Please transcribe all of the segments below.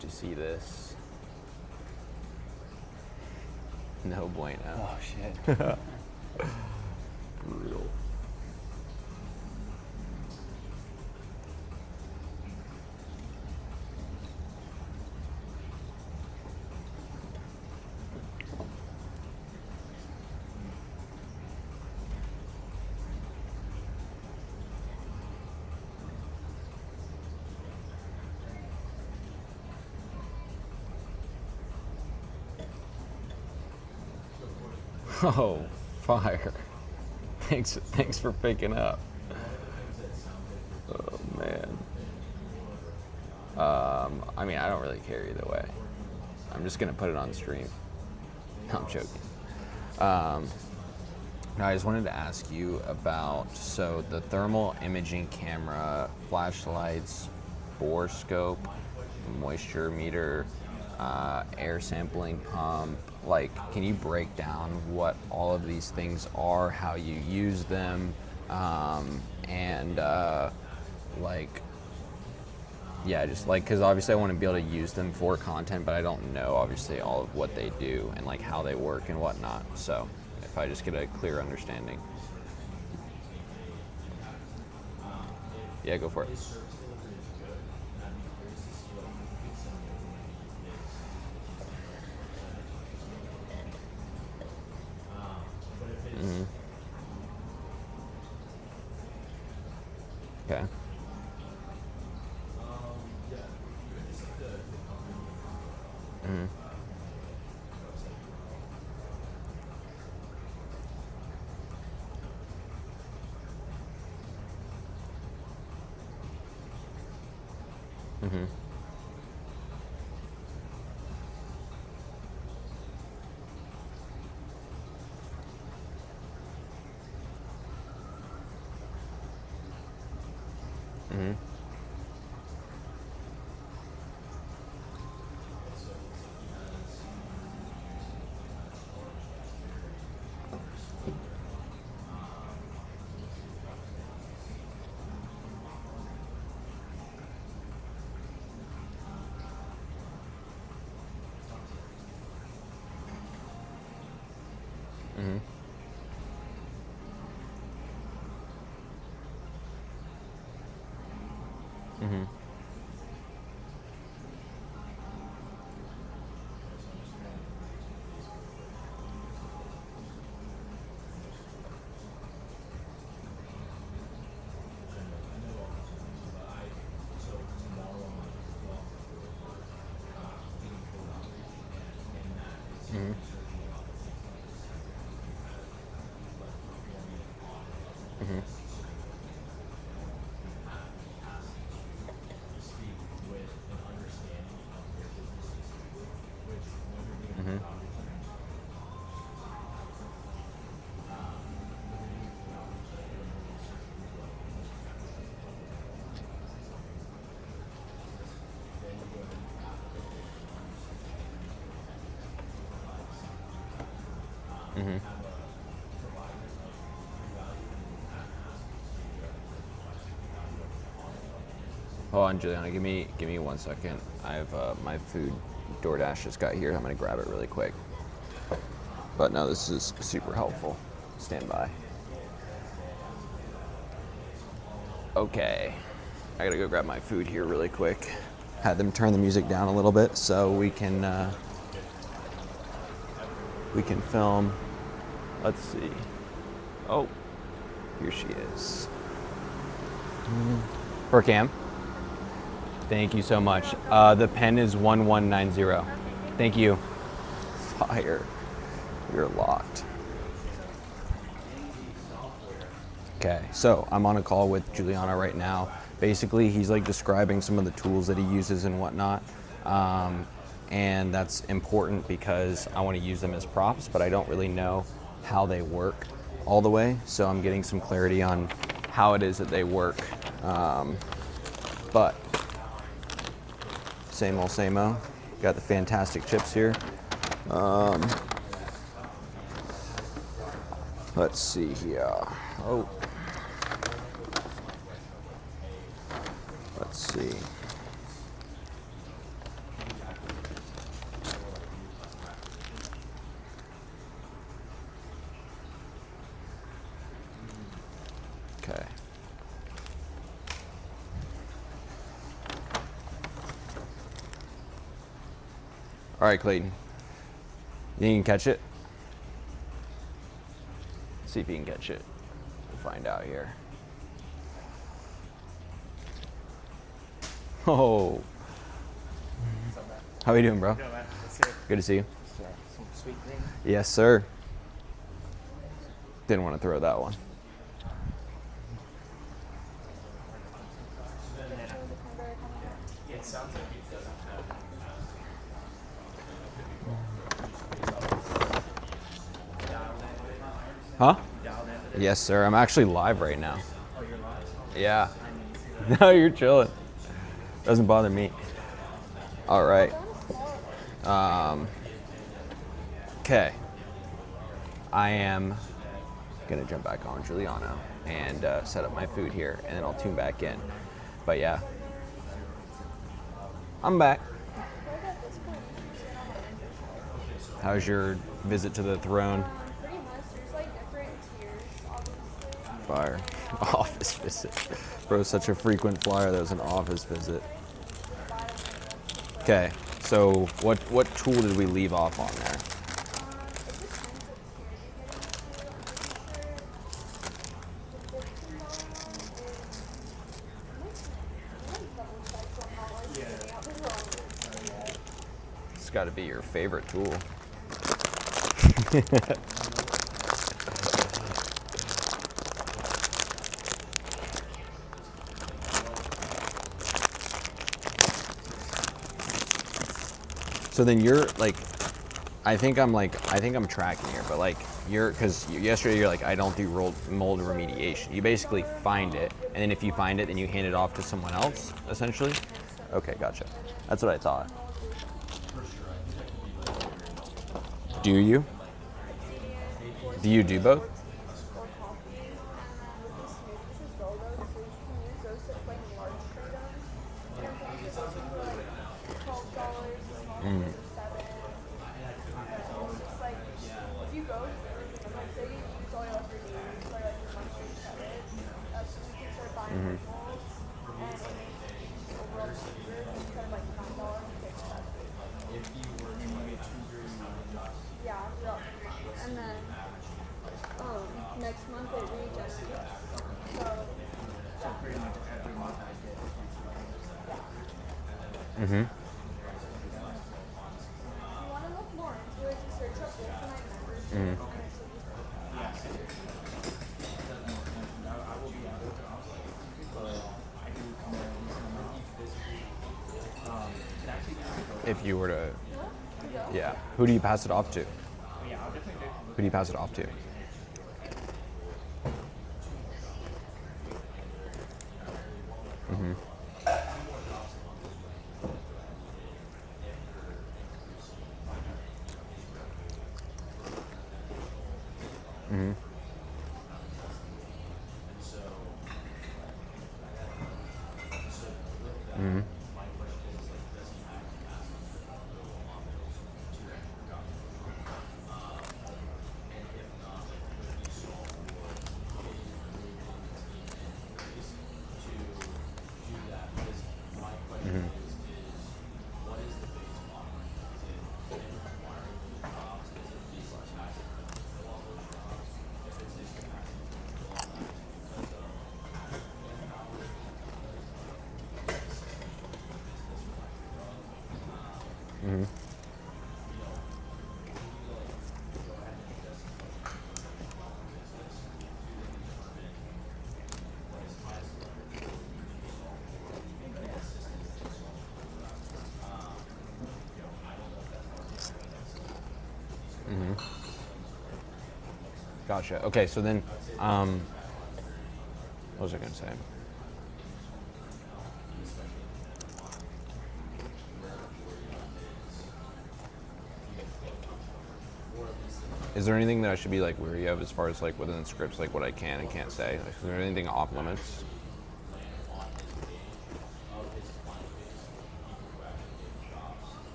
to see this. No bueno. Oh shit. Brutal. Oh, fire. Thanks for picking up. Oh, man. I mean, I don't really care either way. I'm just going to put it on stream. No, I'm joking. No, I just wanted to ask you about, so the thermal imaging camera, flashlights, bore scope, moisture meter, air sampling pump, like, can you break down what all of these things are, how you use them, and like, yeah, just like, because obviously I want to be able to use them for content, but I don't know obviously all of what they do and like how they work and whatnot. So if I just get a clear understanding. Yeah, go for it. Mm-hmm. Okay. Mm-hmm. Mm-hmm. Mm-hmm. Mm-hmm. Mm-hmm. Mm-hmm. Mm-hmm. Mm-hmm. Mm-hmm. Hold on, Juliana. Give me 1 second. I have my food. DoorDash just got here. I'm gonna grab it really quick. But no, this is super helpful. Stand by. Okay, I gotta go grab my food here really quick. Had them turn the music down a little bit so we can film. Let's see. Oh, here she is. For Cam. Thank you so much. The pen is 1190. Thank you. Fire. You're locked. Okay, so I'm on a call with Juliana right now. Basically, he's like describing some of the tools that he uses and whatnot. And that's important because I want to use them as props, but I don't really know how they work all the way. So I'm getting some clarity on how it is that they work. But same old, same old. Got the fantastic chips here. Let's see here. Oh. Let's see. Okay. All right, Clayton. You think you can catch it? Let's see if you can catch it. We'll find out here. Oh. How are you doing, bro? Good, man. Good to see you. Some sweet thing. Yes, sir. Didn't want to throw that one. It sounds like it doesn't Huh? dialed in. Yes, sir. I'm actually live right now. Oh, you're live. Yeah. No, you're chilling. Doesn't bother me. All right. Okay. I am gonna jump back on Giuliano and set up my food here, and then I'll tune back in. But yeah, I'm back. How's your visit to the throne? Pretty much. There's like different tiers, obviously. Fire. Office visit. Bro, such a frequent flyer. That was an office visit. Okay, so what tool did we leave off on there? It's got to be your favorite tool. So then you're like, I think I'm tracking here, but like because yesterday you're like, I don't do mold remediation. You basically find it, and then if you find it, then you hand it off to someone else, essentially. Okay, gotcha. That's what I thought. Do you? Do you do both? And then next month it regenerates. So Pretty much every month I get. if you want to look more into it, just search up Wolfenite membership. Yes. I will be out of the house, but I do come there once in a month. It actually kind of If you were to, yeah. Who do you pass it off to? yeah, I'll definitely do. Who do you pass it off to? Gotcha. Okay, so then, what was I going to say? Is there anything that I should be like weary of as far as like within the scripts, like what I can and can't say? Like, is there anything off limits?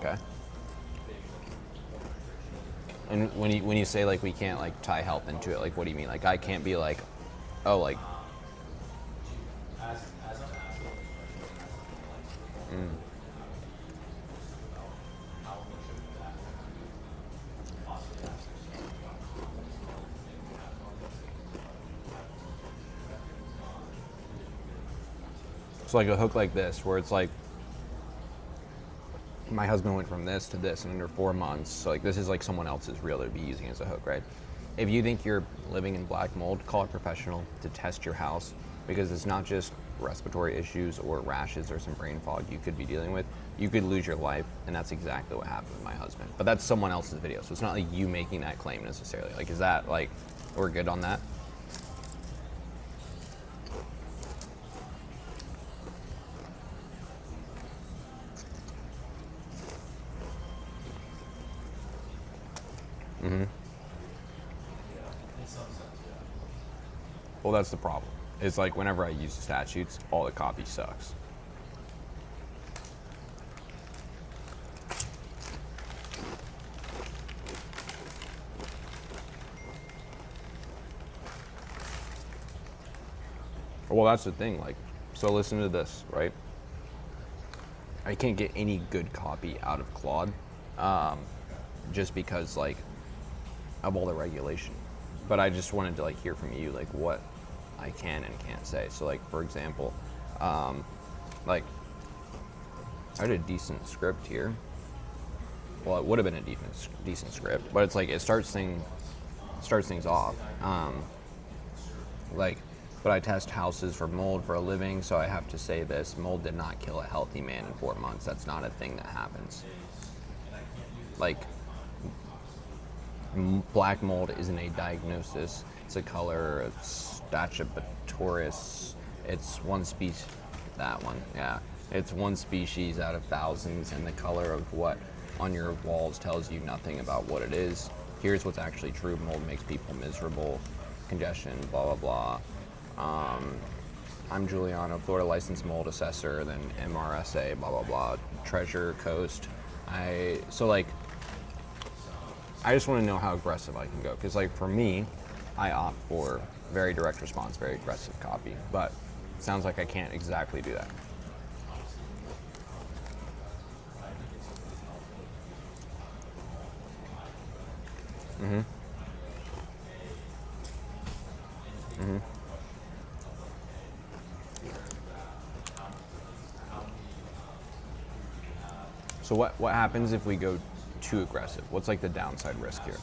Okay. And when you say like we can't like tie health into it, like what do you mean? Like I can't be like, oh like. So like a hook like this, where it's like, my husband went from this to this in under 4 months. So like this is like someone else's reel to be using as a hook, right? If you think you're living in black mold, call a professional to test your house, because it's not just respiratory issues or rashes or some brain fog you could be dealing with. You could lose your life, and that's exactly what happened with my husband. But that's someone else's video, so it's not like you making that claim necessarily. Like, is that like, we're good on that? Well, that's the problem. It's like whenever I use the statutes, all the copy sucks. Well, that's the thing. Like, so listen to this, right? I can't get any good copy out of Claude, just because like of all the regulation. But I just wanted to like hear from you, like what I can and can't say. So like, for example, like I had a decent script here. Well, it would have been a decent script, but it's like it starts things off. Like, but I test houses for mold for a living, so I have to say this: mold did not kill a healthy man in 4 months. That's not a thing that happens. Like, black mold isn't a diagnosis. It's a color. It's Stachybotrys. It's one species. That one, yeah. It's one species out of thousands, and the color of what on your walls tells you nothing about what it is. Here's what's actually true: mold makes people miserable, congestion, blah blah blah. I'm Giuliano, Florida licensed mold assessor, then MRSA, blah blah blah. Treasure Coast. So like, I just want to know how aggressive I can go, because like for me, I opt for very direct response, very aggressive copy, but it sounds like I can't exactly do that. Mm-hmm. Mm-hmm. So what happens if we go too aggressive? What's like the downside risk here?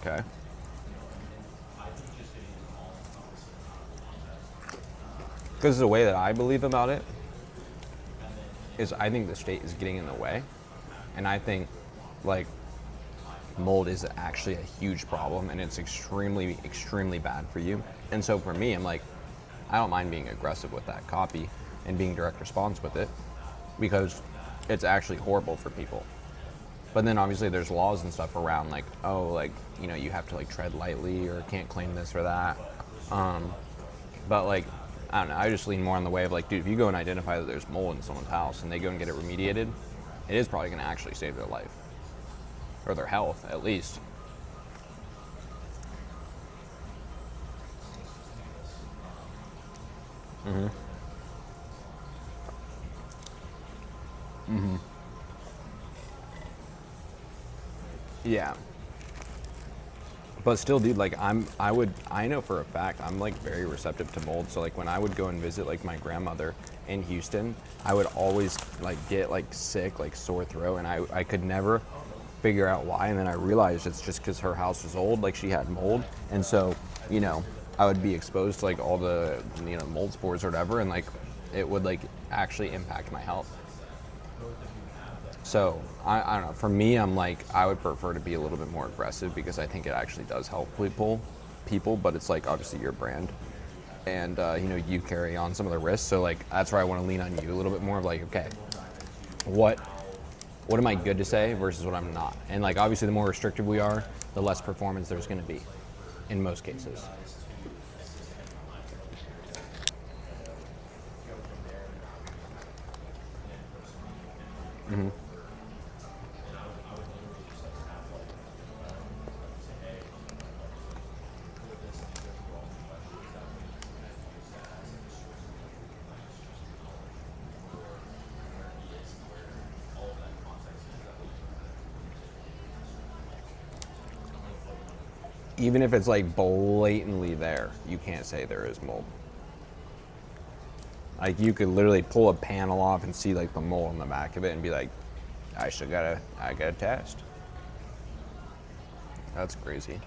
Okay. Because the way that I believe about it is I think the state is getting in the way. And I think like mold is actually a huge problem, and it's extremely, extremely bad for you. And so for me, I'm like, I don't mind being aggressive with that copy and being direct response with it, because it's actually horrible for people. But then obviously there's laws and stuff around like, oh, like, you know, you have to like tread lightly or can't claim this or that. But like, I don't know, I just lean more on the way of like, dude, if you go and identify that there's mold in someone's house and they go and get it remediated, it is probably going to actually save their life, or their health at least. Mm-hmm. Mm-hmm. Yeah. But still, dude, like I know for a fact I'm like very receptive to mold. So like when I would go and visit like my grandmother in Houston, I would always like get like sick, like sore throat, and I could never figure out why. And then I realized it's just because her house was old, like she had mold, and so, you know, I would be exposed to like all the, you know, mold spores or whatever, and like it would like actually impact my health. So I don't know. For me, I'm like, I would prefer to be a little bit more aggressive, because I think it actually does help people. But it's like obviously your brand, and you know, you carry on some of the risks. So like that's where I want to lean on you a little bit more of like, okay, what am I good to say versus what I'm not? And like obviously the more restrictive we are, the less performance there's going to be in most cases. Even if it's like blatantly there, you can't say there is mold. Like you could literally pull a panel off and see like the mold in the back of it and be like, I gotta test. That's crazy.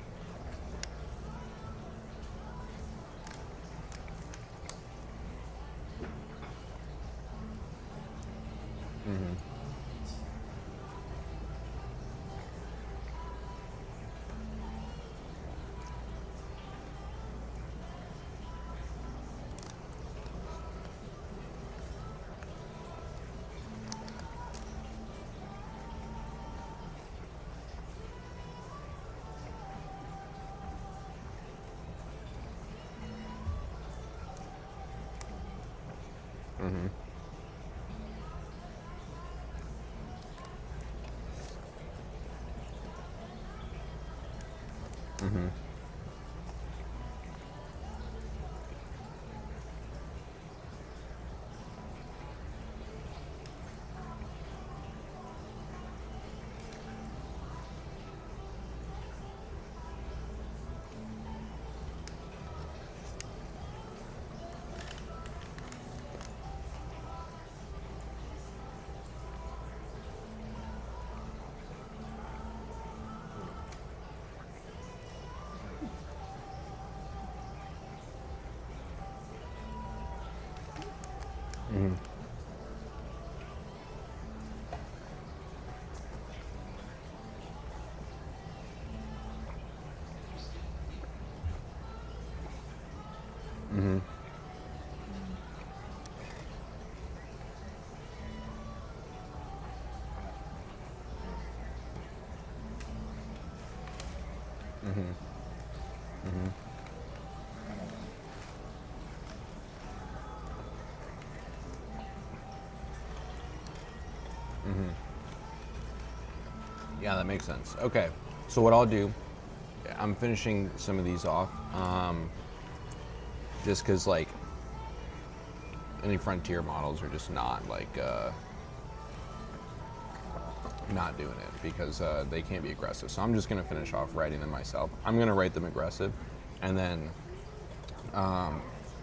Yeah, that makes sense. Okay, so what I'll do, I'm finishing some of these off, just because like any Frontier models are just not like not doing it because they can't be aggressive. So I'm just gonna finish off writing them myself. I'm gonna write them aggressive, and then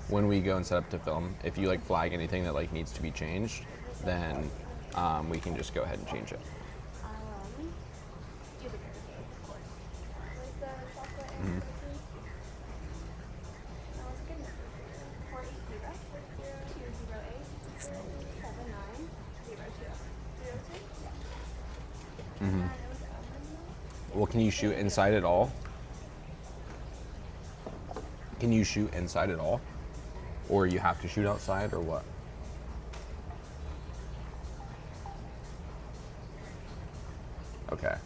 when we go and set up to film, if you like flag anything that like needs to be changed, then we can just go ahead and change it. Do the barricade, of course. With the chocolate and cookies. That was a good number for you. 480-208-7902. Well, can you shoot inside at all? Can you shoot inside at all? Or you have to shoot outside or what? Okay,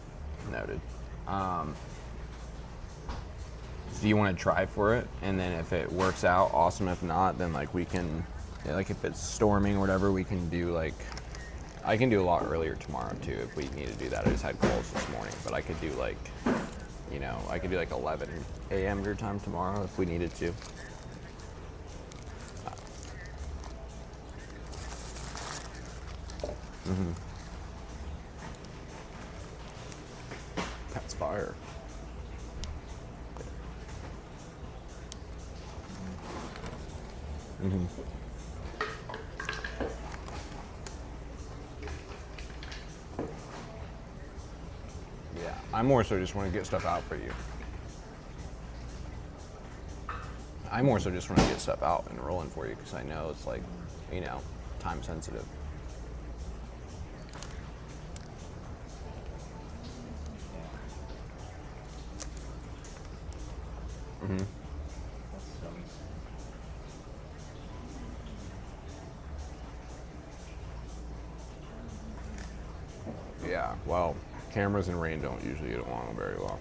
noted. So you want to try for it, and then if it works out, awesome. If not, then like we can, like if it's storming or whatever, we can do like, I can do a lot earlier tomorrow too if we need to do that. I just had calls this morning, but I could do like, you know, I could do like 11 a.m. your time tomorrow if we needed to. That's fire. Yeah, I more so just want to get stuff out for you. I more so just want to get stuff out and rolling for you because I know it's like, you know, time sensitive. Yeah, well, cameras and rain don't usually get along very well.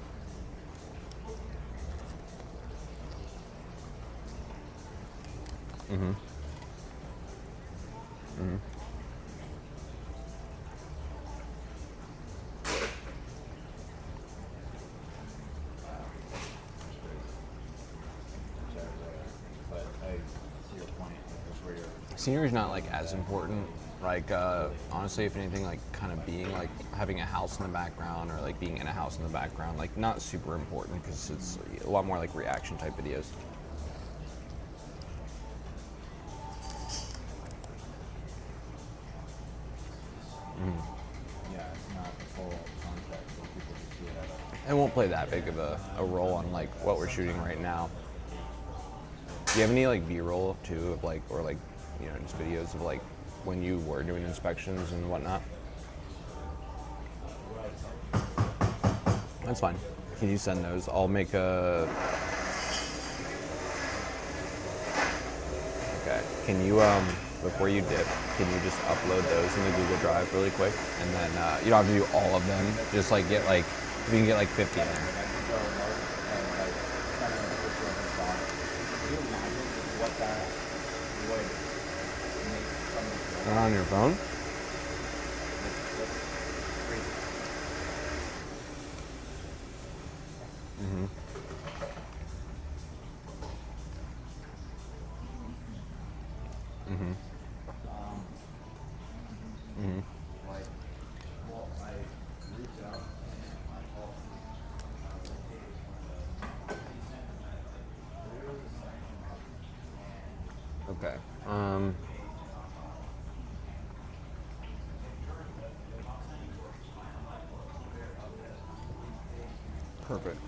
But I see your point. That's where you're. Scenery's not like as important Like honestly, if anything, like kind of being like having a house in the background or like being in a house in the background, like not super important because it's a lot more like reaction type videos. Yeah, it's not the full context, so people just see it at a. It won't play that big of a role on like what we're shooting right now. Do you have any like B-roll too of like or like just videos of like when you were doing inspections and whatnot? That's fine. Can you send those? I'll make a. Okay. Can you before you dip, can you just upload those into Google Drive really quick, and then you don't have to do all of them. Just like get like if you can get like 50 in there. Can you imagine what that would make someone feel? Not on your phone. Like, well, I reached out and I called. Okay. Perfect.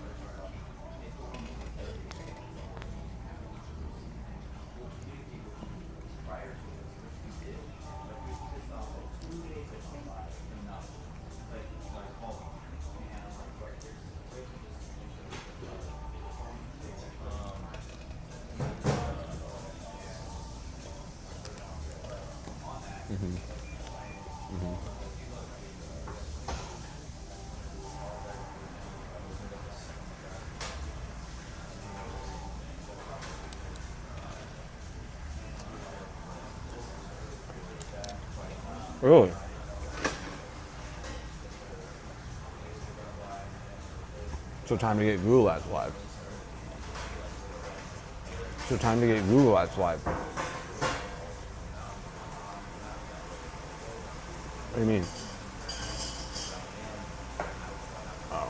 Really? So time to get Google Ads live. So time to get Google Ads live. What do you mean? Oh.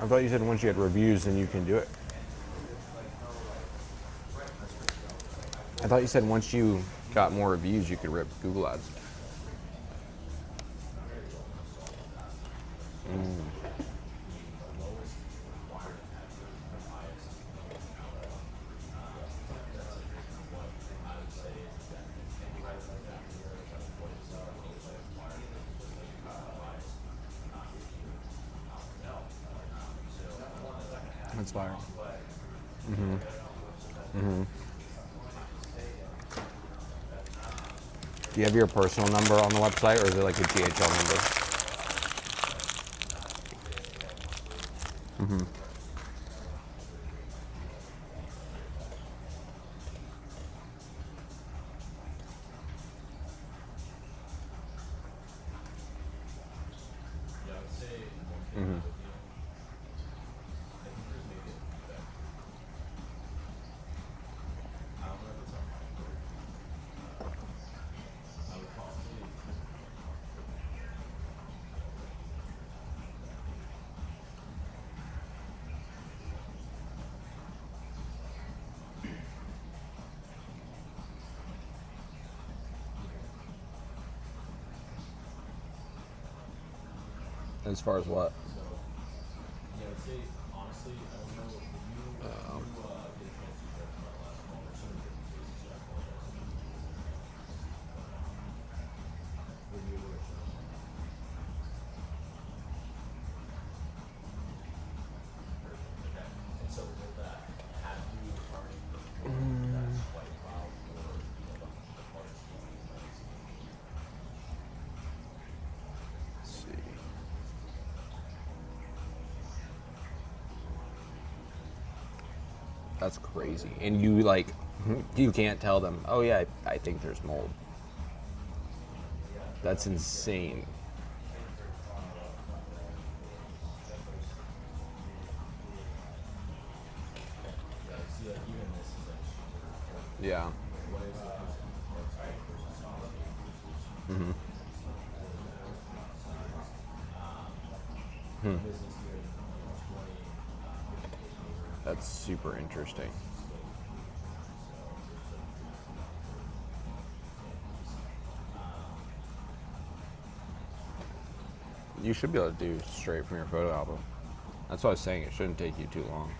I thought you said once you had reviews, then you can do it. I thought you said once you got more reviews, you could rip Google Ads. That's fire. Do you have your personal number on the website, or is it like a GHL number? As far as what? That's crazy. And you like, you can't tell them, oh yeah, I think there's mold. That's insane. Yeah. That's super interesting. You should be able to do straight from your photo album. That's what I was saying. It shouldn't take you too long.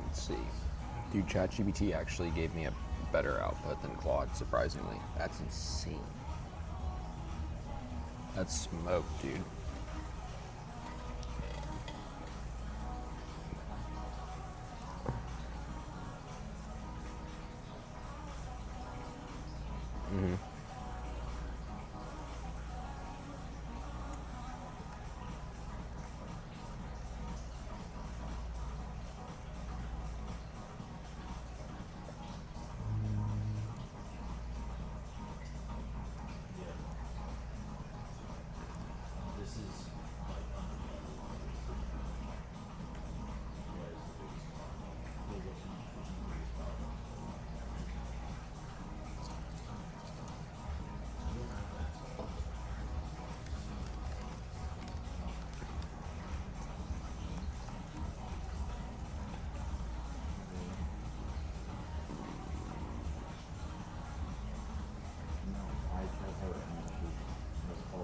Let's see. Dude, ChatGPT actually gave me a better output than Claude, surprisingly. That's insane. That's smoke, dude.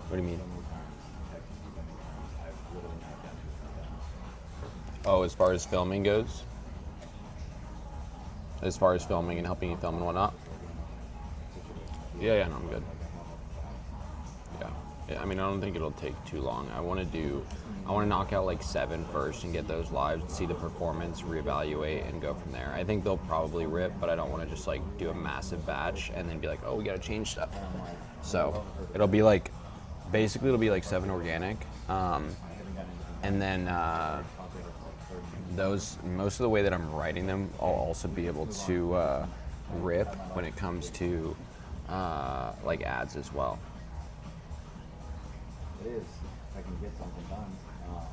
What do you mean? Oh, as far as filming goes? As far as filming and helping you film and whatnot? Yeah, no, I'm good. Yeah, I mean, I don't think it'll take too long. I want to knock out like 7 first and get those lives, see the performance, reevaluate, and go from there. I think they'll probably rip, but I don't want to just like do a massive batch and then be like, oh, we got to change stuff. So it'll be like, basically it'll be like 7 organic. And then those, most of the way that I'm writing them, I'll also be able to rip when it comes to like ads as well. It is. If I can get something done. I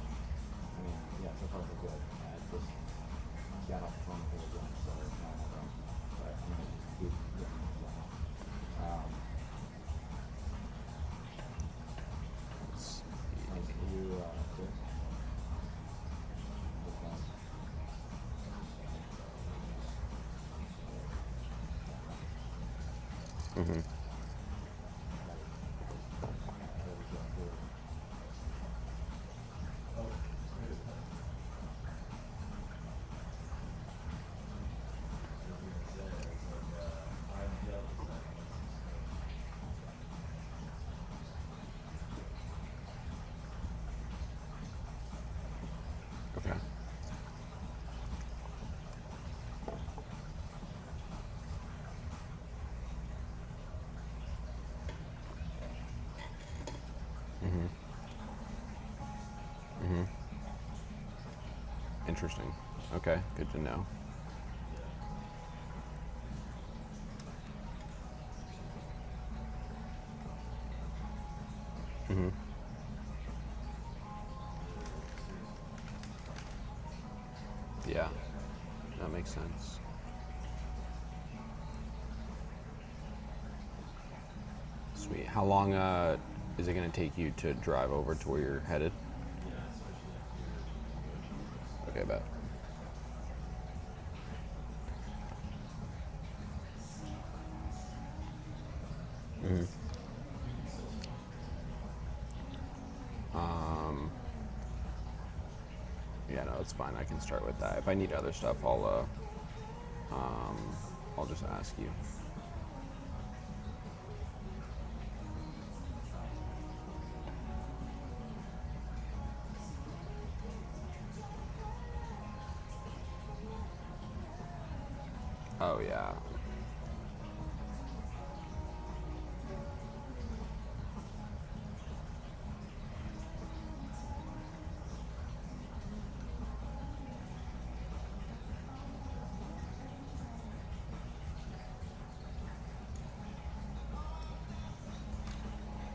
mean, yeah, so far so good. I just got off the phone with her again, so now I'm done. But I'm gonna just keep getting it done. You, good? Mm-hmm. Okay. Interesting. Okay, good to know. Yeah, that makes sense. Sweet. How long is it going to take you to drive over to where you're headed? Okay, bet. Yeah, no, it's fine. I can start with that. If I need other stuff, I'll just ask you. Oh yeah.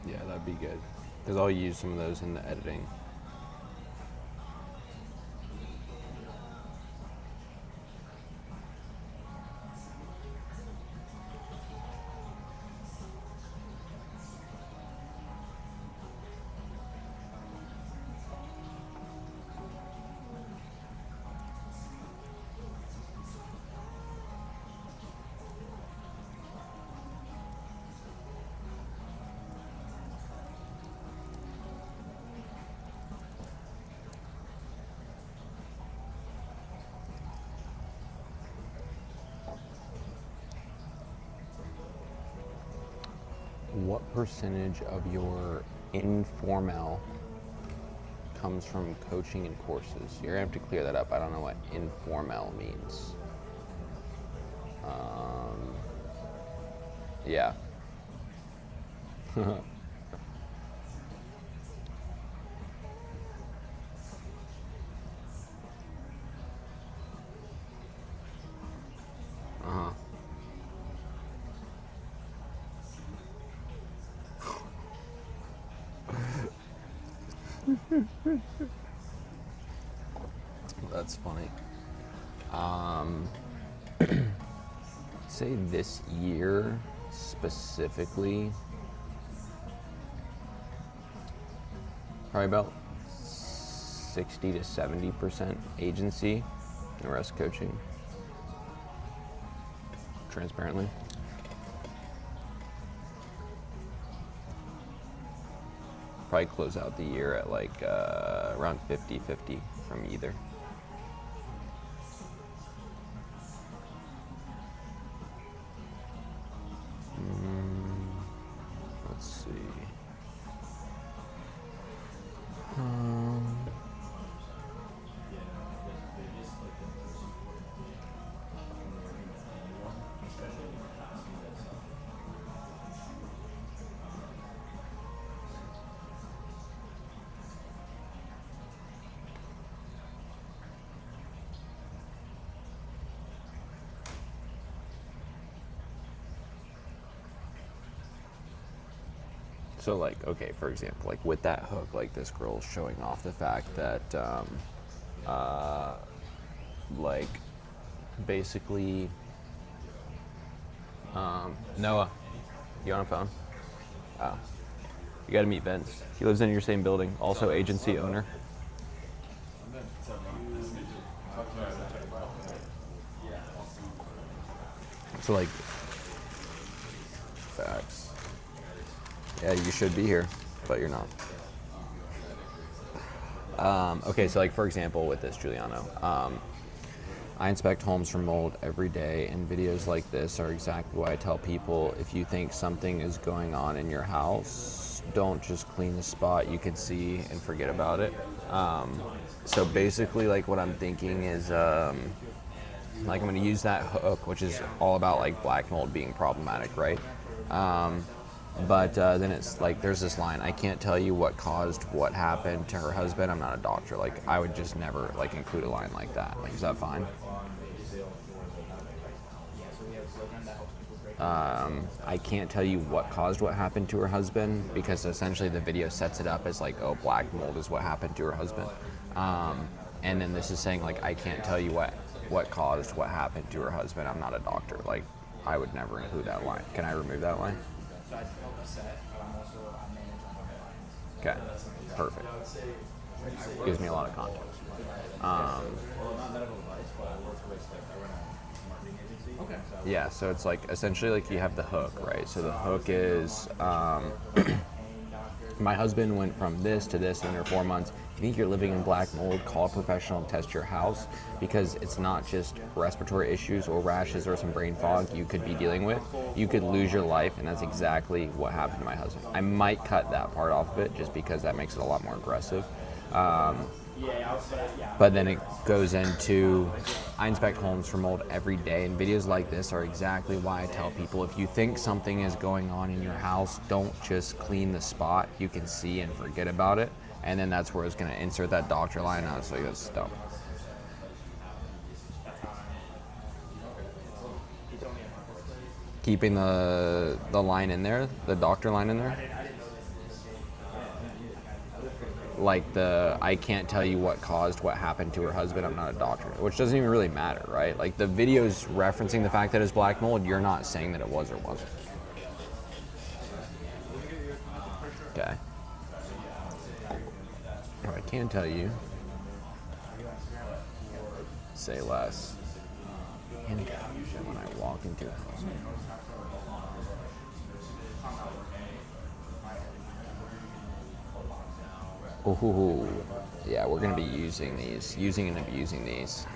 Yeah, that'd be good. Because I'll use some of those in the editing. What percentage of your informal comes from coaching and courses? You're gonna have to clear that up. I don't know what informal means. Yeah. Uh-huh. That's funny. Say this year specifically, probably about 60 to 70% agency, and the rest coaching. Transparently. Probably close out the year at like around 50-50 from either. Let's see. So like, okay, for example, like with that hook, like this girl's showing off the fact that, like, basically, Noah, you on a phone? Oh, you gotta meet Vince. He lives in your same building, also agency owner. So like, facts. Yeah, you should be here, but you're not. Okay, so like for example with this, Giuliano, I inspect homes for mold every day, and videos like this are exactly why I tell people if you think something is going on in your house, don't just clean the spot you can see and forget about it. So basically like what I'm thinking is like I'm gonna use that hook, which is all about like black mold being problematic, right? But then it's like there's this line, I can't tell you what caused what happened to her husband, I'm not a doctor. Like I would just never like include a line like that. Like is that fine? I can't tell you what caused what happened to her husband, because essentially the video sets it up as like, oh, black mold is what happened to her husband. And then this is saying like, I can't tell you what caused what happened to her husband, I'm not a doctor. Like I would never include that line. Can I remove that line? So I help a set, but I'm also I manage on the lines. Okay, perfect. Gives me a lot of context. Well, not medical advice, but I work with, like, I run a marketing agency. Okay. So Yeah, so it's like essentially like you have the hook, right? So the hook is my husband went from this to this in under 4 months. If you think you're living in black mold, call a professional and test your house, because it's not just respiratory issues or rashes or some brain fog you could be dealing with. You could lose your life, and that's exactly what happened to my husband. I might cut that part off of it just because that makes it a lot more aggressive. Yeah, I would say, yeah. But then it goes into, I inspect homes for mold every day, and videos like this are exactly why I tell people, if you think something is going on in your house, don't just clean the spot you can see and forget about it. And then that's where it's going to insert that doctor line out, so that's dumb. Keeping the line in there, the doctor line in there. Like I can't tell you what caused what happened to her husband. I'm not a doctor, which doesn't even really matter, right? Like the video's referencing the fact that it's black mold. You're not saying that it was or wasn't. Okay. What I can tell you, say less. And when I walk into a house. Ooh, yeah, we're gonna be using and abusing these.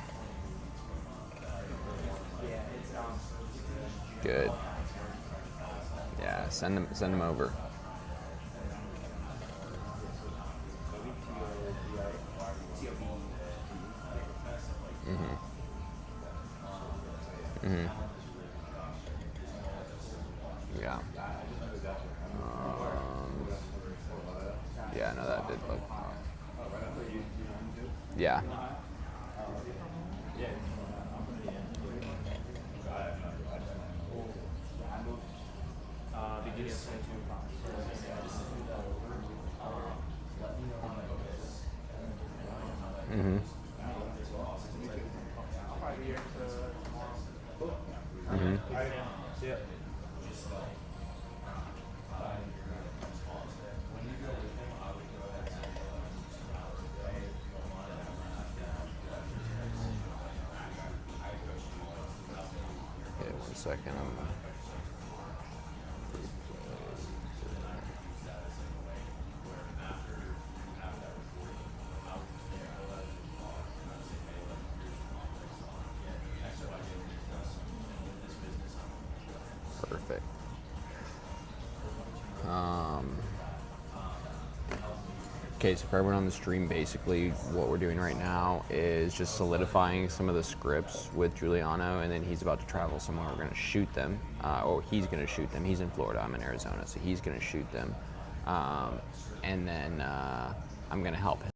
Good. Yeah, send them over. Yeah. Yeah, no, that did look. Yeah. Beginning of 22. I'll probably be here tomorrow. Yeah. Okay, 1 second. Perfect. Okay, so for everyone on the stream, basically what we're doing right now is just solidifying some of the scripts with Giuliano, and then he's about to travel somewhere. We're going to shoot them, or he's going to shoot them. He's in Florida, I'm in Arizona, so he's going to shoot them. And then I'm going to help him.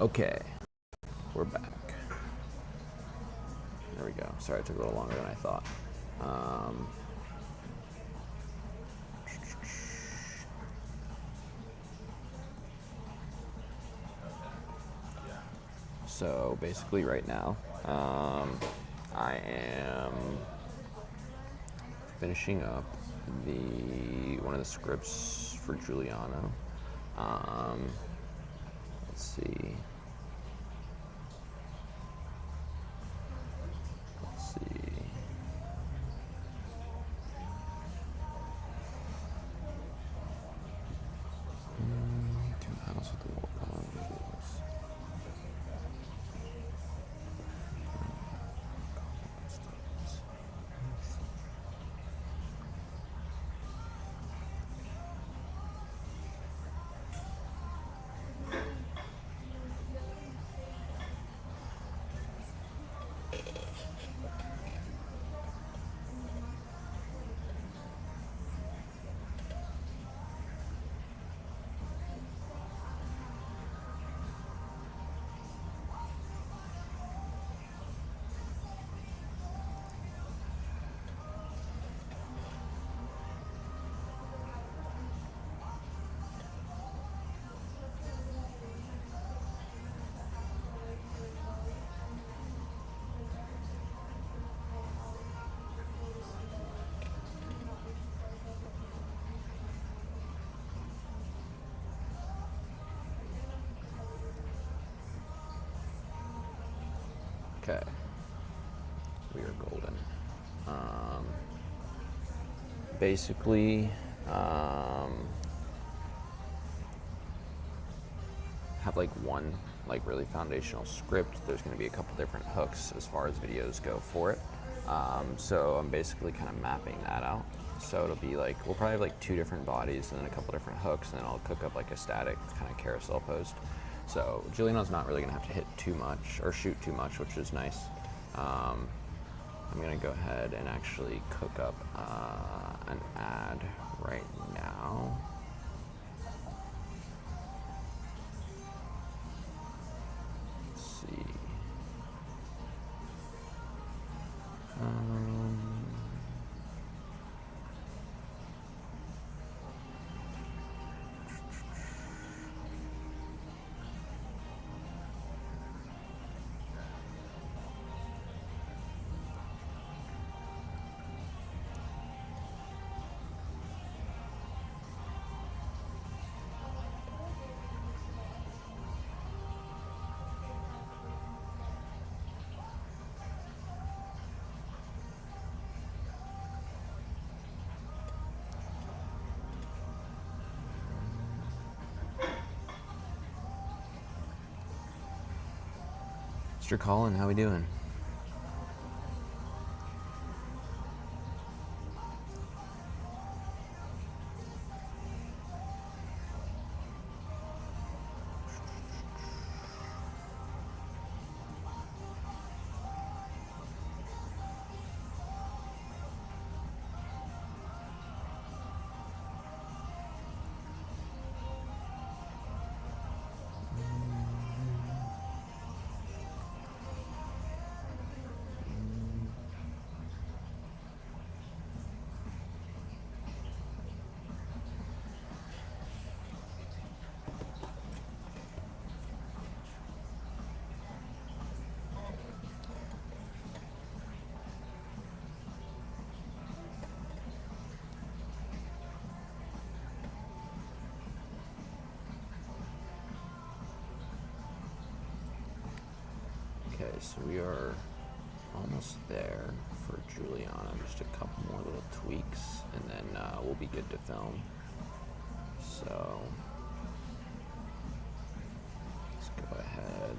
Okay, we're back. There we go. Sorry, it took a little longer than I thought. So basically right now, I am finishing up one of the scripts for Giuliano. Let's see. Two panels with the wall column visuals. Okay, we are golden. Basically, have like one like really foundational script. There's going to be a couple different hooks as far as videos go for it. So I'm basically kind of mapping that out. So it'll be like, we'll probably have like 2 different bodies and then a couple different hooks, and then I'll cook up like a static kind of carousel post. So Giuliano's not really going to have to hit too much or shoot too much, which is nice. I'm going to go ahead and actually cook up an ad right now. Let's see. Mr. Colin, how we doing? Okay, so we are almost there for Giuliano. Just a couple more little tweaks, and then we'll be good to film. So let's go ahead.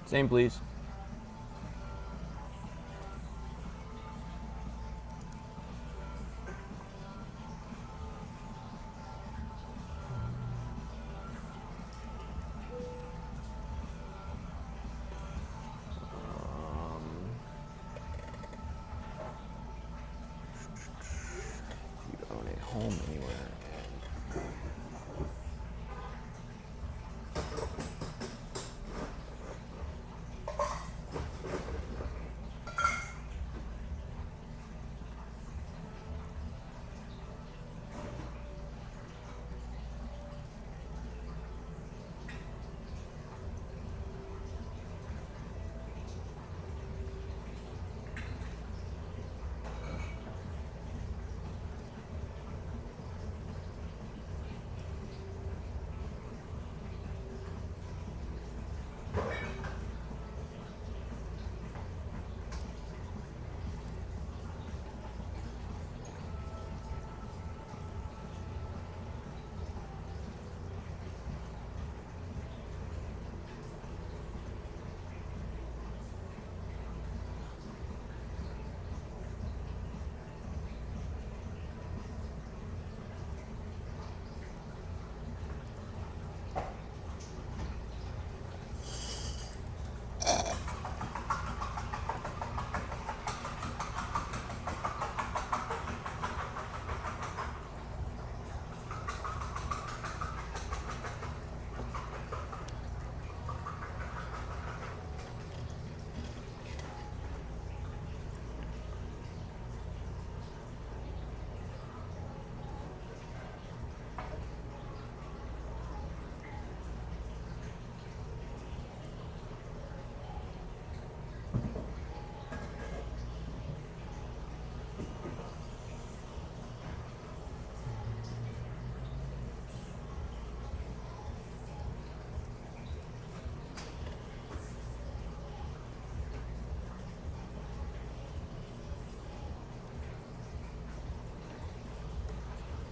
Same, please. You own a home anywhere.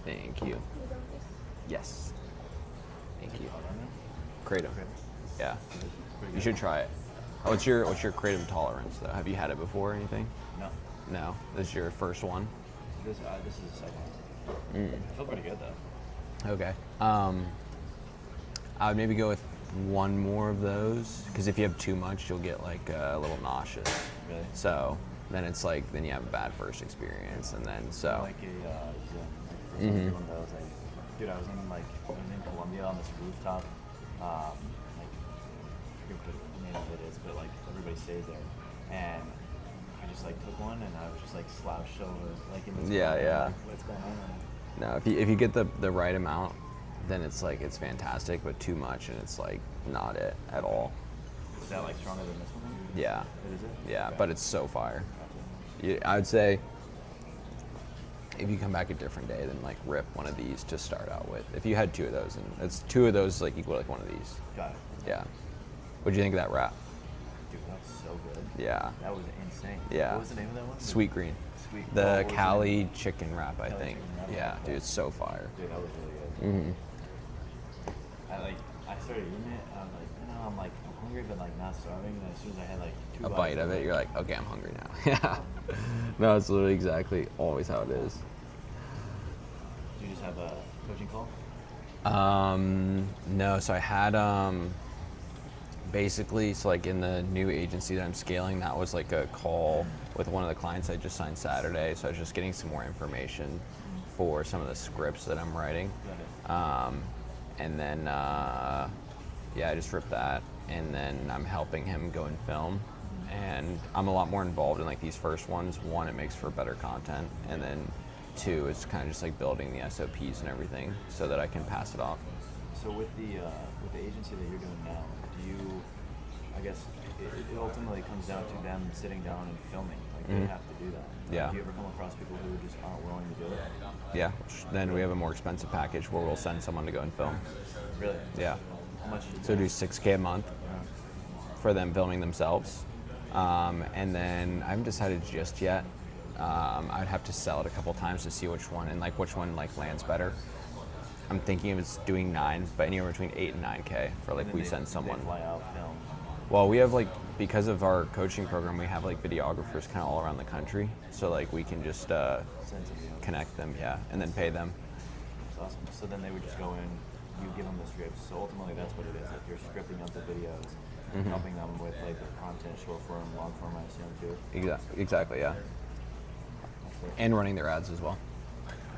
Thank you. Yes. Thank you. Kratom. Yeah. You should try it. What's your kratom tolerance though? Have you had it before or anything? No. No. This is your first one? This is the second one. I feel pretty good though. Okay. I would maybe go with one more of those because if you have too much, you'll get like a little nauseous. Really? So then it's like then you have a bad first experience, and then so. Like a Zoom. One of those. Dude, I was in Colombia on this rooftop. I forget what the name of it is, but like everybody stays there, and I just like took one and I was just like slouched over like in this. Yeah. Like, what's going on? No, if you get the right amount, then it's like it's fantastic. But too much and it's like not it at all. Is that like stronger than this one? Yeah. Is it? Yeah, Okay. but it's so fire. Gotcha. I would say if you come back a different day, then like rip one of these to start out with. If you had two of those, and it's two of those like equal to like one of these. Got it. Yeah. What'd you think of that wrap? Dude, that was so good. Yeah. That was insane. Yeah. What was the name of that one? Sweet green. Sweet. The what was Cali name? chicken wrap, I Cali think. chicken wrap? Yeah, dude, it's so fire. Dude, that was really good. Mm-hmm. I started eating it. I was like, I'm hungry, but like not starving. And as soon as I had like two A bites, bite of it, you're like, okay, I'm hungry now. Yeah. No, it's literally exactly always how it is. Do you just have a coaching call? No, so I had basically, so like in the new agency that I'm scaling, that was like a call with one of the clients I just signed Saturday. So I was just getting some more information for some of the scripts that I'm writing. Got it. And then, yeah, I just ripped that. And then I'm helping him go and film. And I'm a lot more involved in like these first ones. One, it makes for better content. And then two, it's kind of just like building the SOPs and everything so that I can pass it off. So with the agency that you're doing now, do you? I guess it ultimately comes down to them sitting down and filming. Like they have to do that. Yeah. Do you ever come across people who just aren't willing to do it? Yeah, then we have a more expensive package where we'll send someone to go and film. Really? Yeah. How much? So do $6K a month for them filming themselves. And then I haven't decided just yet. I'd have to sell it a couple times to see which one lands better. I'm thinking of it's doing 9, but anywhere between 8 and 9K for like And then we they- send they someone. fly out, film. Well, we have like, because of our coaching program, we have like videographers kind of all around the country. So like we can just Send some videos. connect them, yeah, and then pay them. That's awesome. So then they would just go in, you give them the scripts. So ultimately that's what it is. Like you're scripting up the videos, helping them with like their content, short form, long form, I assume too. Exactly, yeah. That's it. And running their ads as well.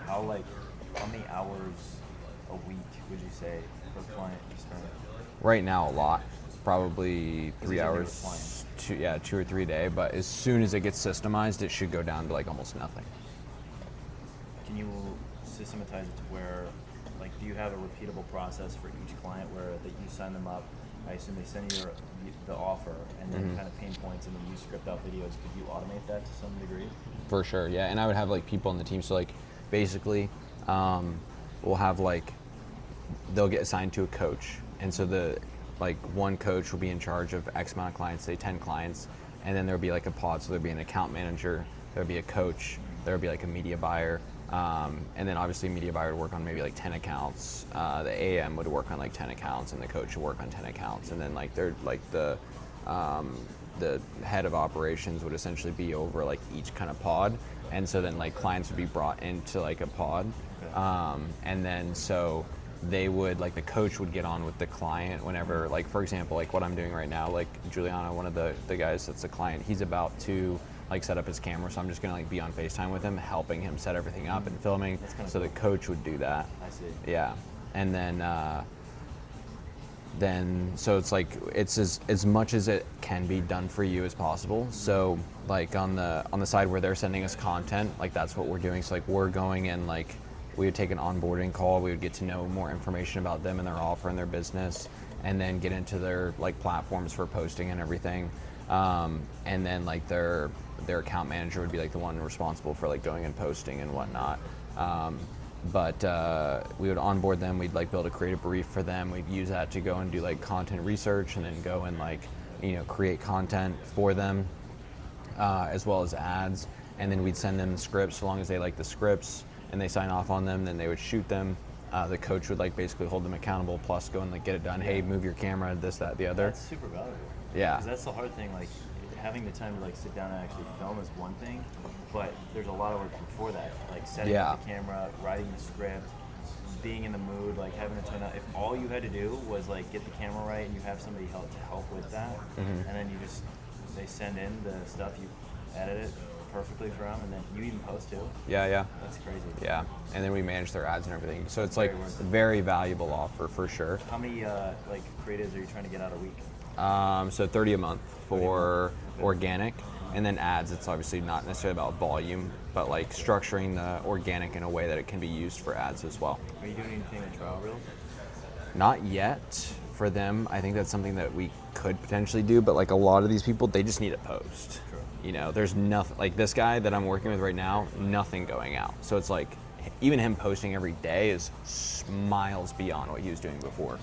How many hours a week would you say per client you spend? Right now, a lot. Probably 3 these are new hours, clients. 2 or 3 a day. But as soon as it gets systemized, it should go down to like almost nothing. Can you systematize it to where, like, do you have a repeatable process for each client where that you sign them up? I assume they send you the offer and then kind of pain points, and then you script out videos. Could you automate that to some degree? For sure, yeah. And I would have like people on the team. So like, basically, we'll have like, they'll get assigned to a coach, and so the like one coach will be in charge of X amount of clients, say 10 clients, and then there'll be like a pod. So there'll be an account manager, there'll be a coach, there'll be like a media buyer, and then obviously media buyer would work on maybe like 10 accounts. The AM would work on like 10 accounts, and the coach would work on 10 accounts, and then like they're like the head of operations would essentially be over like each kind of pod, and so then like clients would be brought into like a pod, and then so they would, like, the coach would get on with the client whenever, like, for example, like what I'm doing right now, like Giuliano, one of the guys that's the client, he's about to like set up his camera, so I'm just gonna like be on FaceTime with him, helping him set everything up and filming. That's kinda so cool. the coach would do that. I see. Yeah, and then so it's like it's as much as it can be done for you as possible. So like on the side where they're sending us content, like that's what we're doing. So like we're going in, like we would take an onboarding call, we would get to know more information about them and their offer and their business, and then get into their like platforms for posting and everything, and then like their account manager would be like the one responsible for like going and posting and whatnot. But we would onboard them, we'd like build a creative brief for them, we'd use that to go and do like content research, and then go and like, you know, create content for them, as well as ads, and then we'd send them scripts. So long as they like the scripts and they sign off on them, then they would shoot them. The coach would like basically hold them accountable, plus go and like get it done. Hey, move your camera, this, that, the other. That's super valuable. Yeah. Because that's the hard thing. Like having the time to like sit down and actually film is one thing, but there's a lot of work before that. Like setting up the camera, writing the script, being in the mood, like having to turn out. If all you had to do was like get the camera right, and you have somebody to help with that, and then they send in the stuff, you edit it perfectly for them, and then you even post too. Yeah. That's crazy. Yeah, and then we manage their ads and everything. So it's like Very worth a it. very valuable offer for sure. How many like creatives are you trying to get out a week? So 30 a month for organic, and then ads, it's obviously not necessarily about volume, but like structuring the organic in a way that it can be used for ads as well. Are you doing anything with trial reels? Not yet for them. I think that's something that we could potentially do, but like a lot of these people, they just need a post. True. You know, there's nothing, like this guy that I'm working with right now, nothing going out. So it's like, even him posting every day is miles beyond what he was doing before.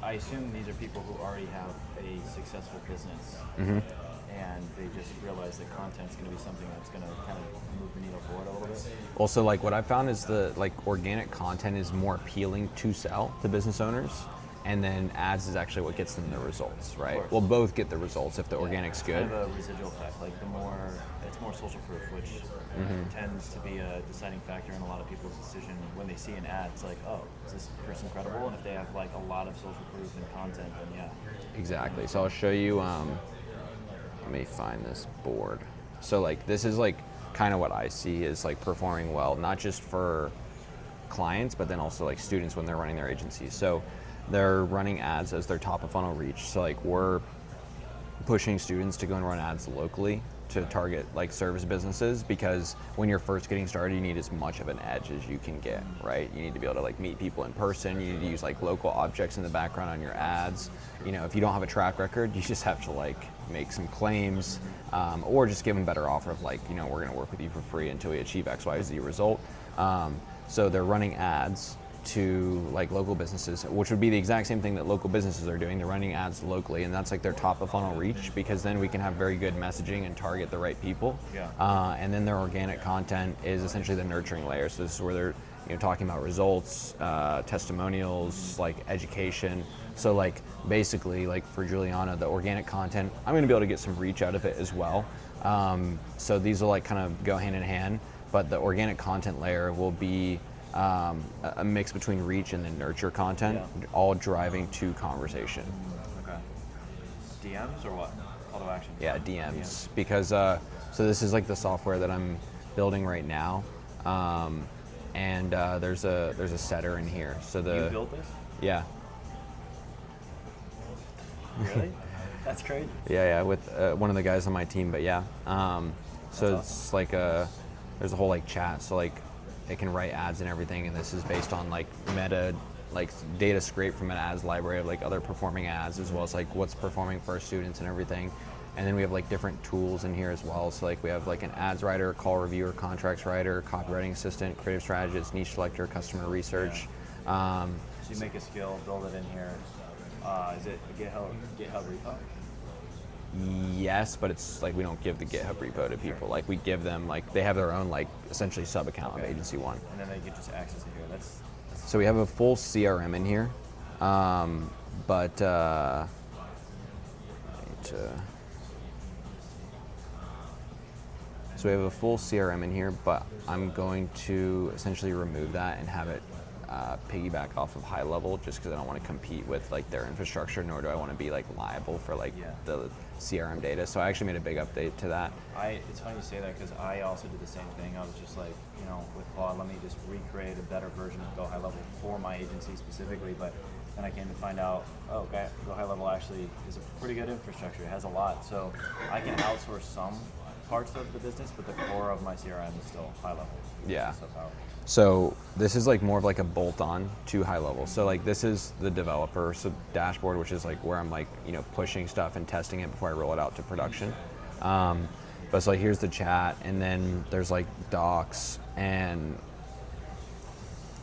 I assume these are people who already have a successful business, and they just realize that content's going to be something that's going to kind of move the needle forward a little bit. Also, like what I found is the like organic content is more appealing to sell to business owners, and then ads is actually what gets them the results, right? course. We'll both get the results if the organic's It's good. kind of a residual effect. Like it's more social proof, which tends to be a deciding factor in a lot of people's decision when they see an ad. It's like, oh, is this person credible? And if they have like a lot of social proof and content, then yeah. Exactly. So I'll show you. Let me find this board. So like this is like kind of what I see is like performing well, not just for clients, but then also like students when they're running their agencies. So they're running ads as their top of funnel reach. So like we're pushing students to go and run ads locally to target like service businesses, because when you're first getting started, you need as much of an edge as you can get, right? You need to be able to like meet people in person. You need to use like local objects in the background on your ads. You know, if you don't have a track record, you just have to like make some claims, or just give them a better offer of like, you know, we're gonna work with you for free until we achieve X, Y, Z result. So they're running ads, to like local businesses, which would be the exact same thing that local businesses are doing. They're running ads locally, and that's like their top of funnel reach, because then we can have very good messaging and target the right people. Yeah. And then their organic content is essentially the nurturing layer. So this is where they're talking about results, testimonials, like education. So like basically like for Juliana, the organic content, I'm going to be able to get some reach out of it as well. So these will like kind of go hand in hand, but the organic content layer will be a mix between reach and then nurture content, all driving to conversation. Okay. DMs or what? Call to action? Yeah, DMs. Because, so this is like the software that I'm building right now. And there's a setter in here. So You built this? Yeah. Really? That's crazy. Yeah, with one of the guys on my team, but yeah. So it's like there's a whole like chat, so like it can write ads and everything, and this is based on like meta, like data scraped from an ads library of like other performing ads, as well as like what's performing for our students and everything. And then we have like different tools in here as well. So like we have like an ads writer, call reviewer, contracts writer, copywriting assistant, creative strategist, niche selector, customer research. So you make a skill, build it in here. Is it a GitHub repo? Yes, but it's like we don't give the GitHub repo to people. Like we give them like they have their own like essentially sub account on Agency One. And then they can just access it here. That's So we have a full CRM in here, but so we have a full CRM in here, but I'm going to essentially remove that and have it piggyback off of High Level, just because I don't want to compete with like their infrastructure, nor do I want to be like liable for like the CRM data. So I actually made a big update to that. It's funny you say that, because I also did the same thing. I was just like, with Claude, let me just recreate a better version of Go High Level for my agency specifically. But then I came to find out, okay, Go High Level actually is a pretty good infrastructure. It has a lot, so I can outsource some parts of the business, but the core of my CRM is still High Level. Yeah. So powerful. So this is like more of like a bolt-on to High Level. So like this is the developer dashboard, which is like where I'm like pushing stuff and testing it before I roll it out to production. But so like here's the chat, and then there's like docs, and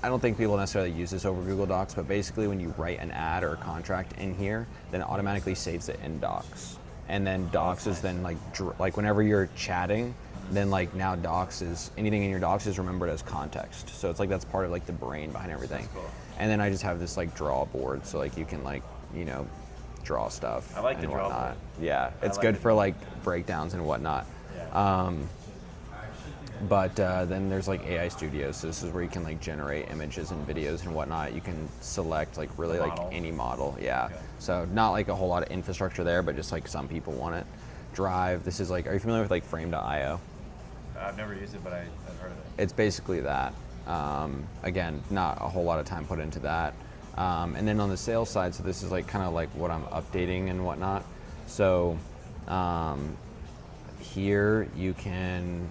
I don't think people necessarily use this over Google Docs, but basically when you write an ad or a contract in here, then it automatically saves it in Docs. And then Docs is then like whenever you're chatting, then like now Docs is, anything in your Docs is remembered as context. So it's like that's part of like the brain behind everything. That's cool. And then I just have this like draw board, so like you can like, draw stuff. I like and the draw whatnot. board. Yeah, it's like good the for like breakdowns and whatnot. Yeah. But then there's like AI Studio, so this is where you can like generate images and videos and whatnot. You can select like really like Model. any model, yeah. Okay. So not like a whole lot of infrastructure there, but just like some people want it. Drive, this is like, are you familiar with like Frame.io? I've never used it, but I've heard of it. It's basically that. Again, not a whole lot of time put into that. And then on the sales side, so this is like kind of like what I'm updating and whatnot. So here you can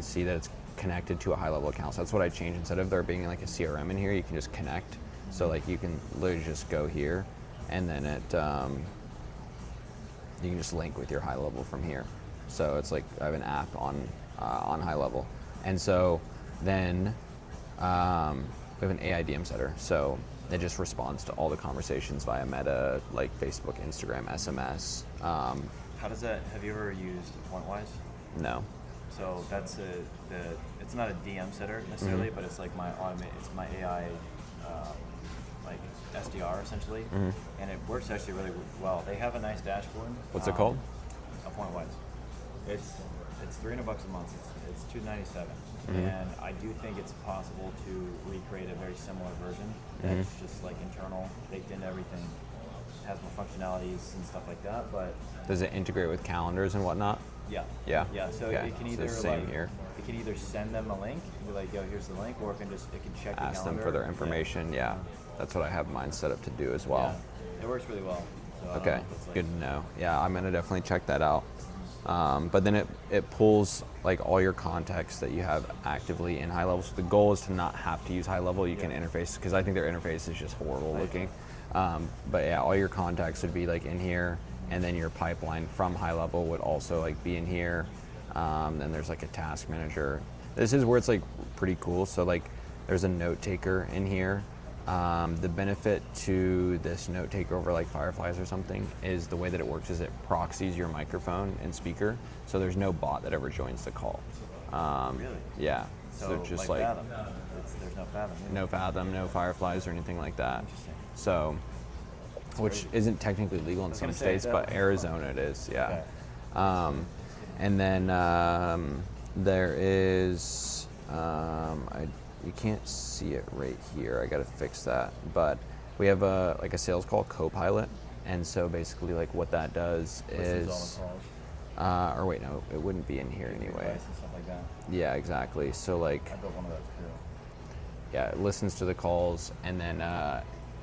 see that it's connected to a High Level account. So that's what I changed. Instead of there being like a CRM in here, you can just connect. So like you can literally just go here, and then you can just link with your High Level from here. So it's like I have an app on High Level, and so then we have an AI DM setter. So it just responds to all the conversations via Meta, like Facebook, Instagram, SMS. How does that? Have you ever used PointWise? No. So that's it's not a DM setter necessarily, but it's like it's my AI like SDR essentially, and it works actually really well. They have a nice dashboard. What's it called? A PointWise. It's $300 a month. It's $297, and I do think it's possible to recreate a very similar version that's just like internal, baked into everything. Has more functionalities and stuff like that, but Does it integrate with calendars and whatnot? yeah. Yeah. Yeah. So Okay. it can So either same here. it can either send them a link and be like, yo, here's the link, or it can check the Ask them calendar. for their information. Yeah. That's what I have mine set up to do as well. Yeah. It works really well. So I don't Okay, know if it's like- good to know. Yeah, I'm gonna definitely check that out. But then it pulls like all your contacts that you have actively in High Level. So the goal is to not have to use High Level. You can interface, because I think their interface is just horrible looking. But yeah, all your contacts would be like in here, and then your pipeline from High Level would also like be in here. Then there's like a task manager. This is where it's like pretty cool. So like There's a note taker in here. The benefit to this note taker over like Fireflies or something is the way that it works is it proxies your microphone and speaker, so there's no bot that ever joins the call. Really? Yeah. So just like Fathom. There's no Fathom. Either. no Fathom, no Fireflies or anything like that. Interesting. So, which isn't technically legal in some gonna say, states, but Arizona it is. Yeah. Okay. And then there is, you can't see it right here. I gotta fix that. But we have a sales call Copilot, and so basically like what that does Listens is, all the calls, or wait, no, it wouldn't be in here anyway. advice and stuff like that. Yeah, exactly. So like, I built one of those too. yeah, it listens to the calls, and then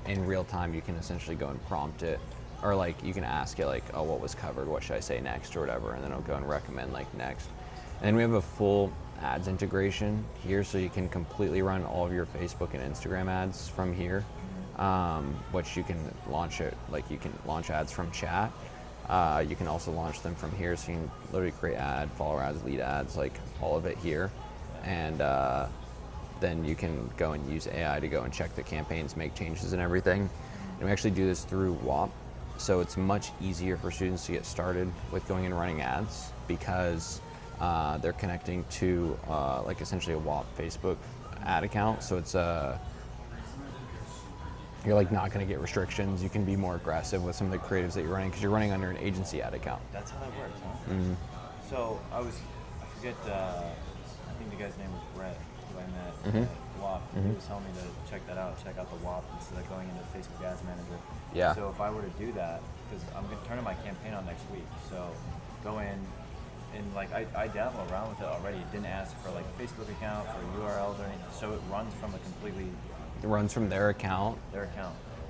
in real time you can essentially go and prompt it, or like you can ask it like, oh, what was covered, what should I say next or whatever, and then it'll go and recommend like next. And then we have a full ads integration here, so you can completely run all of your Facebook and Instagram ads from here, which you can launch it, like you can launch ads from chat. You can also launch them from here, so you can literally create ad, follower ads, lead ads, like all of it here. And then you can go and use AI to go and check the campaigns, make changes and everything. And we actually do this through WAP. So it's much easier for students to get started with going and running ads because they're connecting to like essentially a WAP Facebook ad account. So it's you're like not going to get restrictions. You can be more aggressive with some of the creatives that you're running because you're running under an agency ad account. That's how that works, huh? Mm-hmm. So I forget, I think the guy's name was Brett, who I met at WAP. He was telling me to check that out, check out the WAP instead of going into Facebook Ads Manager. Yeah. So if I were to do that, because I'm going to turn my campaign on next week, so go in and like I dabble around with it already. It didn't ask for like a Facebook account, for URLs or anything. So it runs from a completely It runs from their account.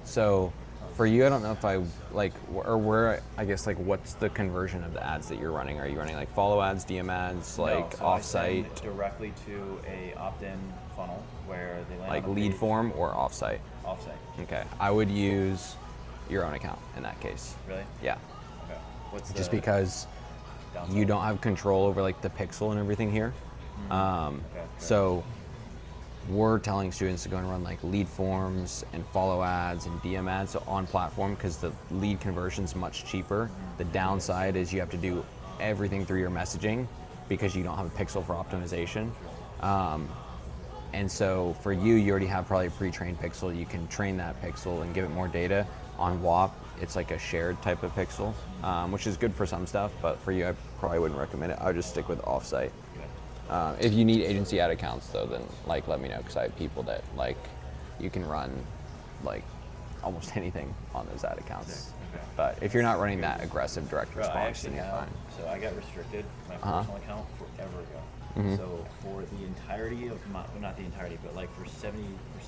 So for you, I don't know if I like, or where, I guess like what's the conversion of the ads that you're running? Are you running like follow ads, DM ads, like no, so offsite? I send directly to a opt-in funnel where they land Like on the lead page. form or offsite? Offsite. Okay, I would use your own account in that case. Really? Yeah, Okay. What's just the because downside? you don't have control over like the pixel and everything here. Okay. So we're telling students to go and run like lead forms and follow ads and DM ads on platform because the lead conversion is much cheaper. The downside is you have to do everything through your messaging because you don't have a pixel for optimization. And so for you, you already have probably a pre-trained pixel. You can train that pixel and give it more data. On WAP, it's like a shared type of pixel, which is good for some stuff, but for you, I probably wouldn't recommend it. I would just stick with offsite. If you need agency ad accounts though, then like let me know because I have people that like you can run like almost anything on those ad accounts. Okay. But if you're not running that aggressive direct Bro, I response, actually then you're have, fine. so I got restricted my personal account forever ago. So for the entirety of my, well, not the entirety, but like for 70%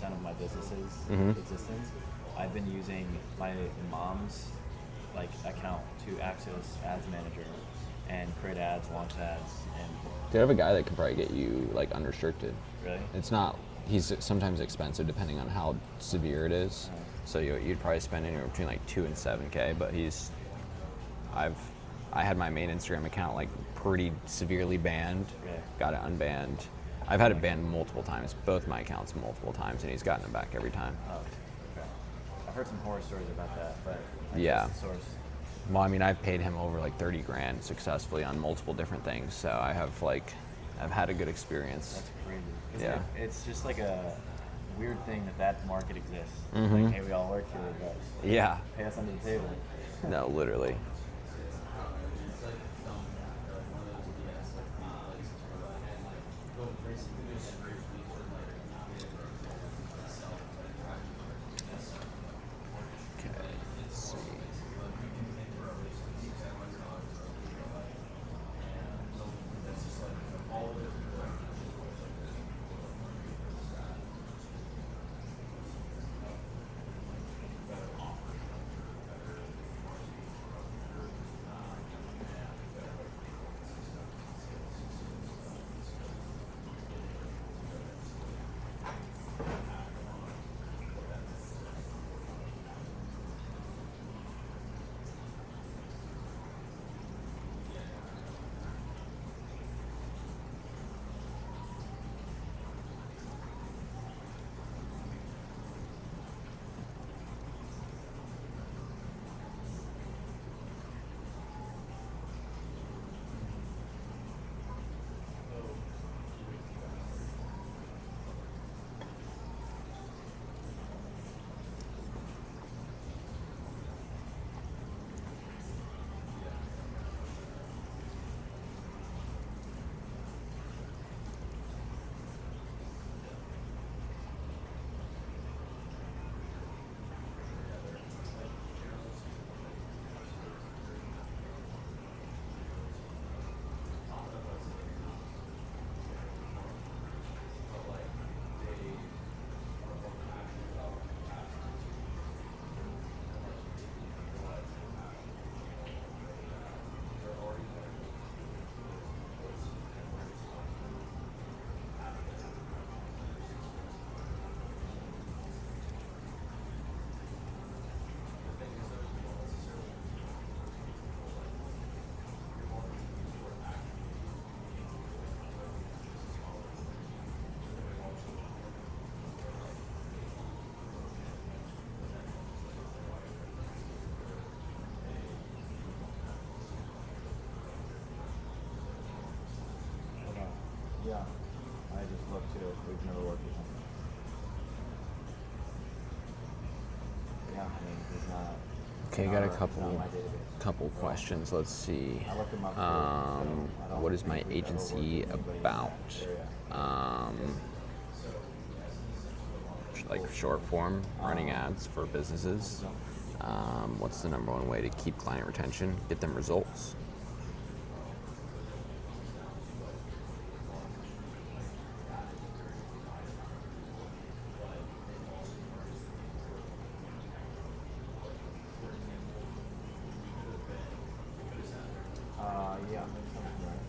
of my business's existence, I've been using my mom's like account to access Ads Manager and create ads, launch ads, and Do you have a guy that could probably get you like unrestricted? really? It's not. He's sometimes expensive depending on how severe it is. So you'd probably spend anywhere between like 2 and 7K. But I had my main Instagram account like pretty severely banned. Really? Got it unbanned. I've had it banned multiple times, both my accounts multiple times, and he's gotten it back every time. Oh, okay. I've heard some horror stories about that, but I Yeah. trust the source. Well, I mean, I've paid him over like 30 grand successfully on multiple different things, so I've had a good experience. That's crazy. Yeah. It's just like a weird thing that market exists. Mm-hmm. Like, hey, we all work here, but Yeah. pay us under the table. No, literally. Okay, let's see. look too. We've never worked with him. Yeah, I mean, he's not. Okay, not got a our- not couple my database. couple questions. Let's see. I looked him up too, so I don't What is my think we've ever worked agency with anybody in about? that area. Like short form, running ads for businesses. What's the number one way to keep client retention? Get them results. Yeah, that sounds right.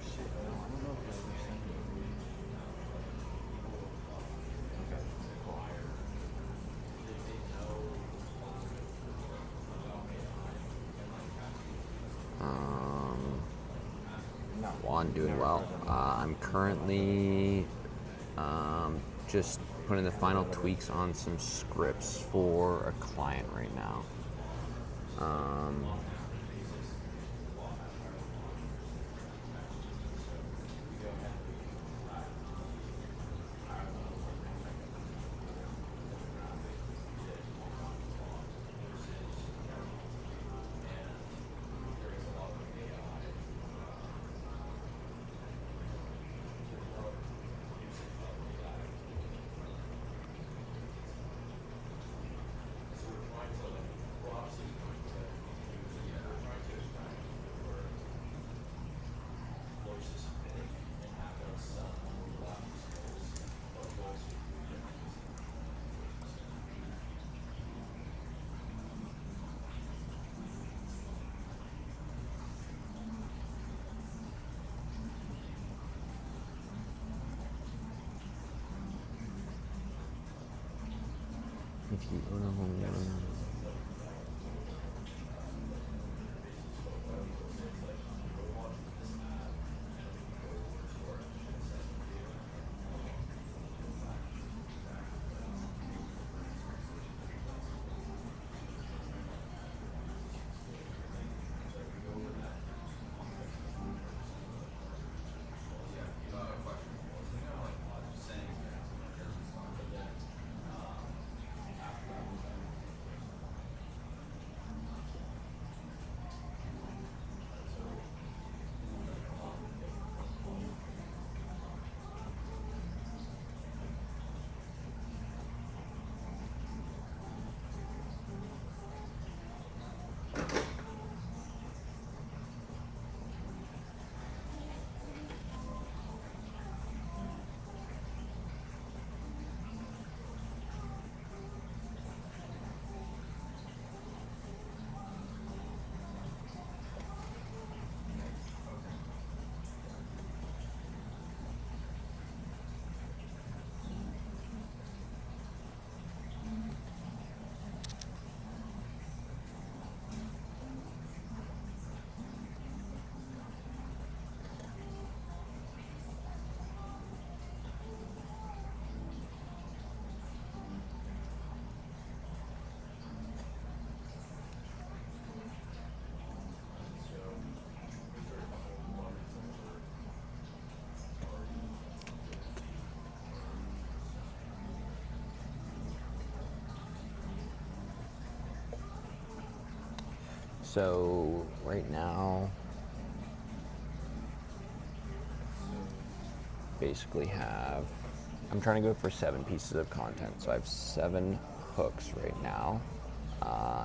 Shit, no, I don't know if I ever sent it. Okay, cool. No. Juan, doing Never well. heard of him. I'm currently just putting the final tweaks on some scripts for a client right now. If you own a home loan. So right now, basically I'm trying to go for 7 pieces of content. So I have 7 hooks right now,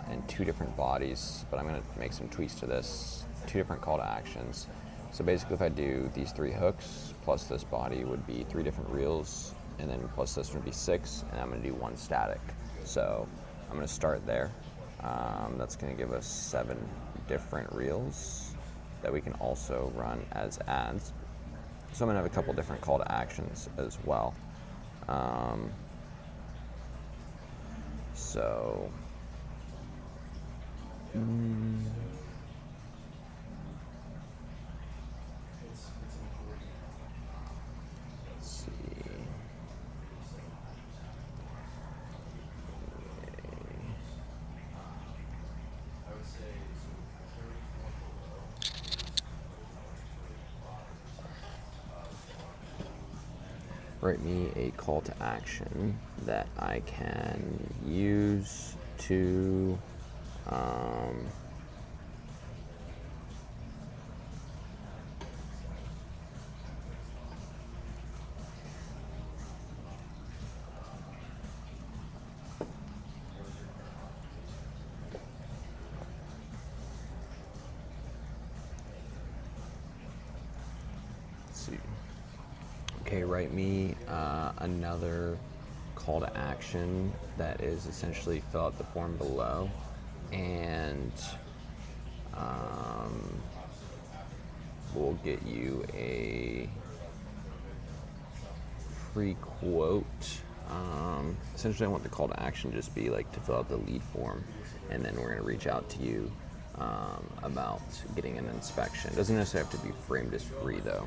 and 2 different bodies, but I'm gonna make some tweaks to this, 2 different call to actions. So basically if I do these 3 hooks, plus this body would be 3 different reels, and then plus this would be 6, and I'm gonna do 1 static. So I'm gonna start there. That's gonna give us 7 different reels that we can also run as ads. So I'm gonna have a couple different call to actions as well. So let's see. write me a call to action that I can use to let's see. Okay, write me another call to action that is essentially fill out the form below, and we'll get you a free quote. Essentially, I want the call to action just be like to fill out the lead form, and then we're going to reach out to you about getting an inspection. It doesn't necessarily have to be framed as free, though.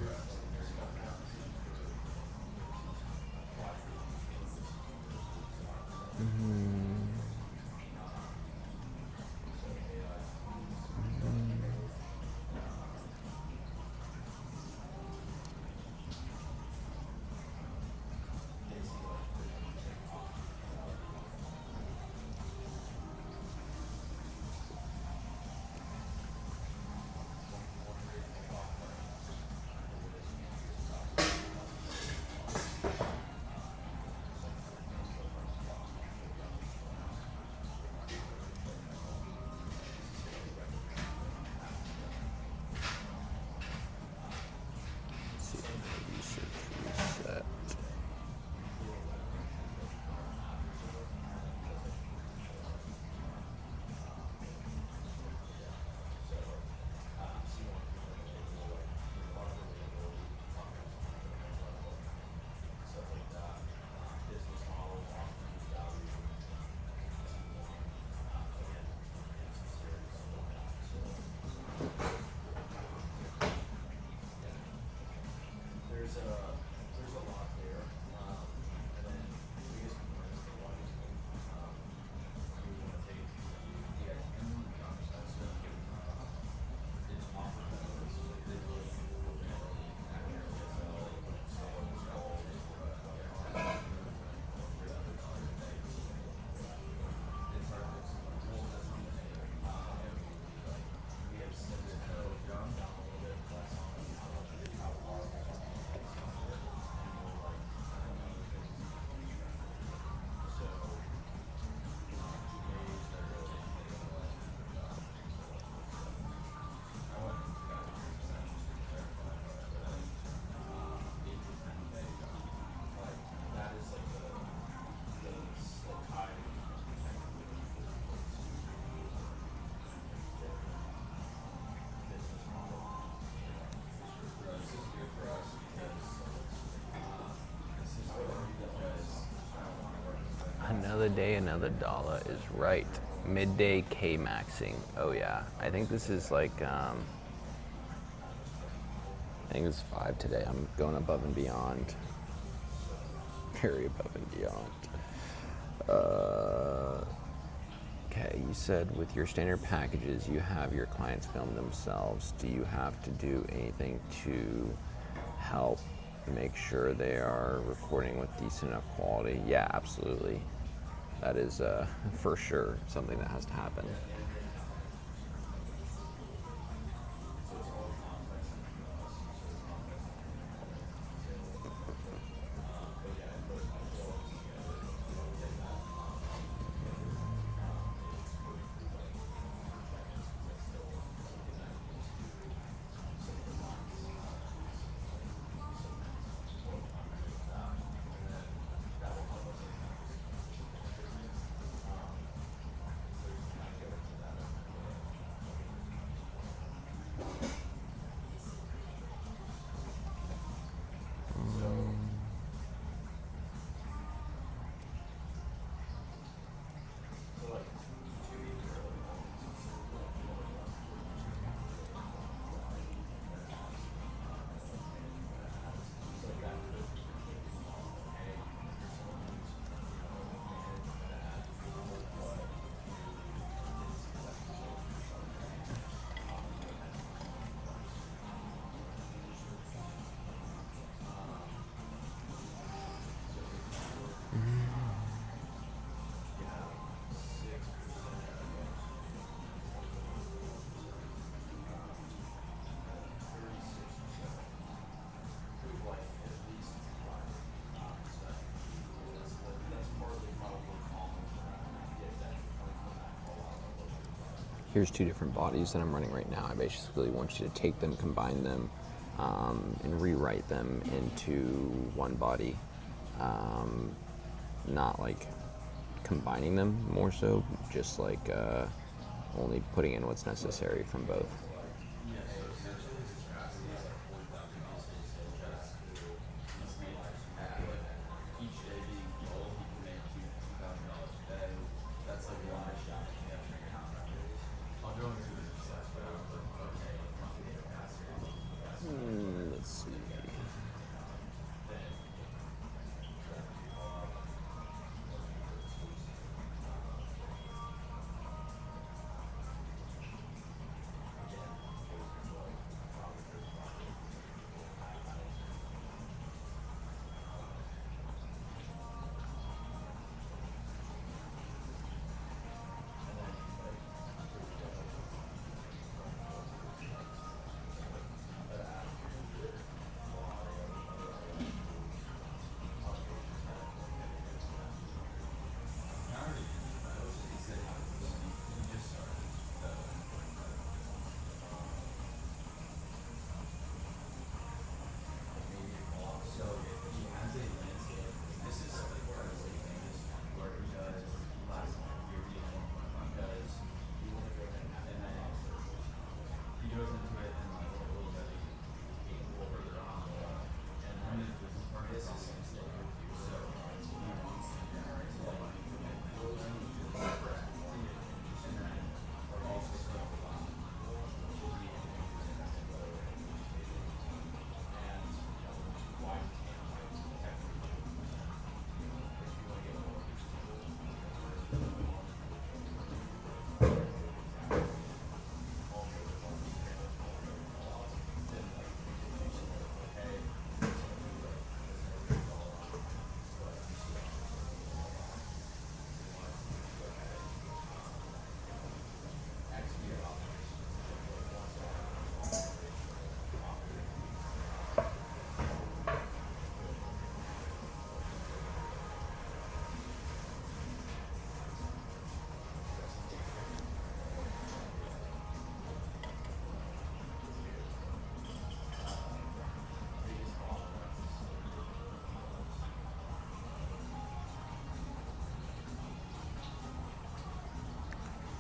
Another day, another dollar is right. Midday K-maxing. Oh yeah. I think this is like, I think it's 5 today. I'm going above and beyond. Very above and beyond. Okay, you said with your standard packages, you have your clients film themselves. Do you have to do anything to help make sure they are recording with decent enough quality? Yeah, absolutely. That is for sure something that has to happen. here's two different bodies that I'm running right now. I basically want you to take them, combine them, and rewrite them into one body. Not like combining them, more so just like only putting in what's necessary from both. Let's see.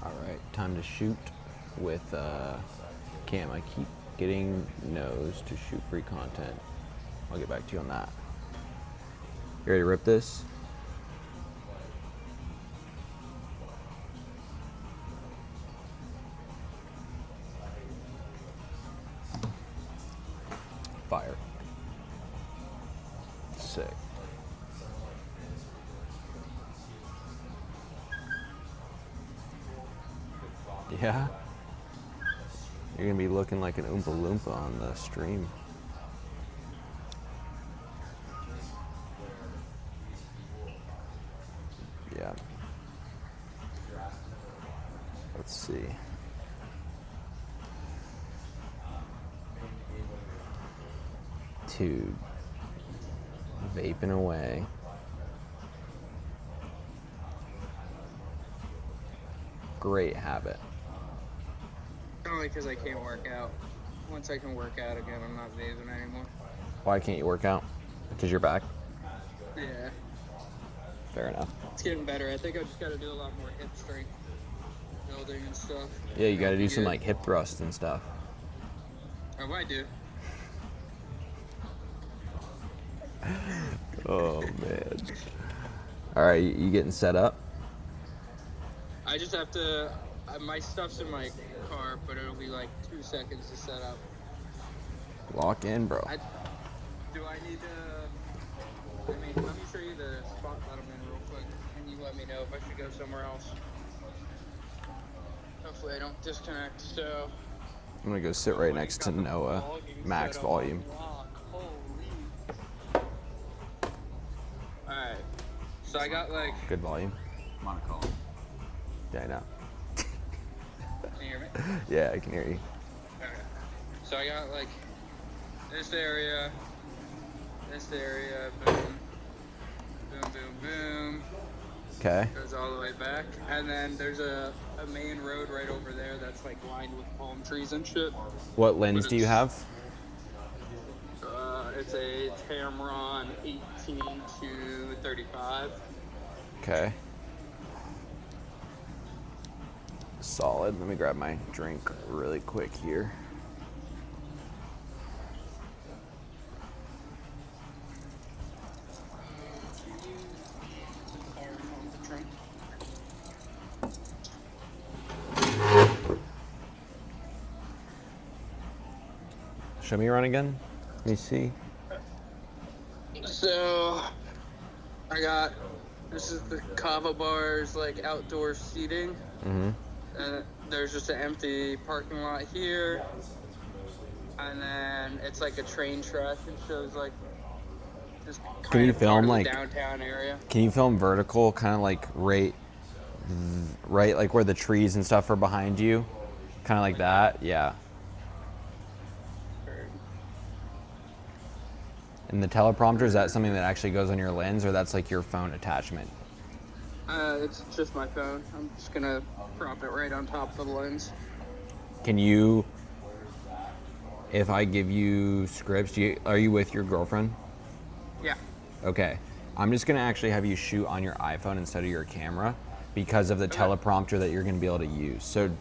All right, time to shoot with Cam. I keep getting no's to shoot free content. I'll get back to you on that. You ready to rip this? Fire. Sick. Yeah? You're gonna be looking like an Oompa Loompa on the stream. Yeah. Let's see. Dude. Vaping away. Great habit. Only because I can't work out. Once I can work out again, I'm not vaping anymore. Why can't you work out? Because you're back? Yeah, Fair enough. it's getting better. I think I just got to do a lot more hip strength building and stuff. Yeah, you gotta do some Yeah. like hip thrusts and stuff. Oh, I do. Oh man. Alright, you getting set up? I just have to. My stuff's in my car, but it'll be like 2 seconds to set up. Lock in, bro. Do I need to? I mean, let me show you the spot that I'm in real quick, and you let me know if I should go somewhere else. Hopefully, I don't disconnect. So. I'm gonna go sit right next to Noah. Max volume. Alright. So I got like. Good volume. Monocall. Yeah, I know. Can you hear me? Yeah, I can hear you. Okay. So I got like this area, boom, boom, boom, boom, Okay. Goes all the way back, and then there's a main road right over there that's like lined with palm trees and shit. What lens do you have? It's a Tamron 18 to 35. Okay. Solid. Let me grab my drink really quick here. Show me your run again. Let me see. So, this is the Kava Bar's like outdoor seating. Mm-hmm. And there's just an empty parking lot here. And then it's like a train track and shows like just kind you of film, part of like- the downtown area. Can you film vertical, kind of like right like where the trees and stuff are behind you? Kind of like that? Yeah. And the teleprompter, is that something that actually goes on your lens, or that's like your phone attachment? It's just my phone. I'm just gonna prop it right on top of the lens. Can you, if I give you scripts, are you with your girlfriend? Yeah. Okay. I'm just gonna actually have you shoot on your iPhone instead of your camera because of the teleprompter that you're gonna be able to use. So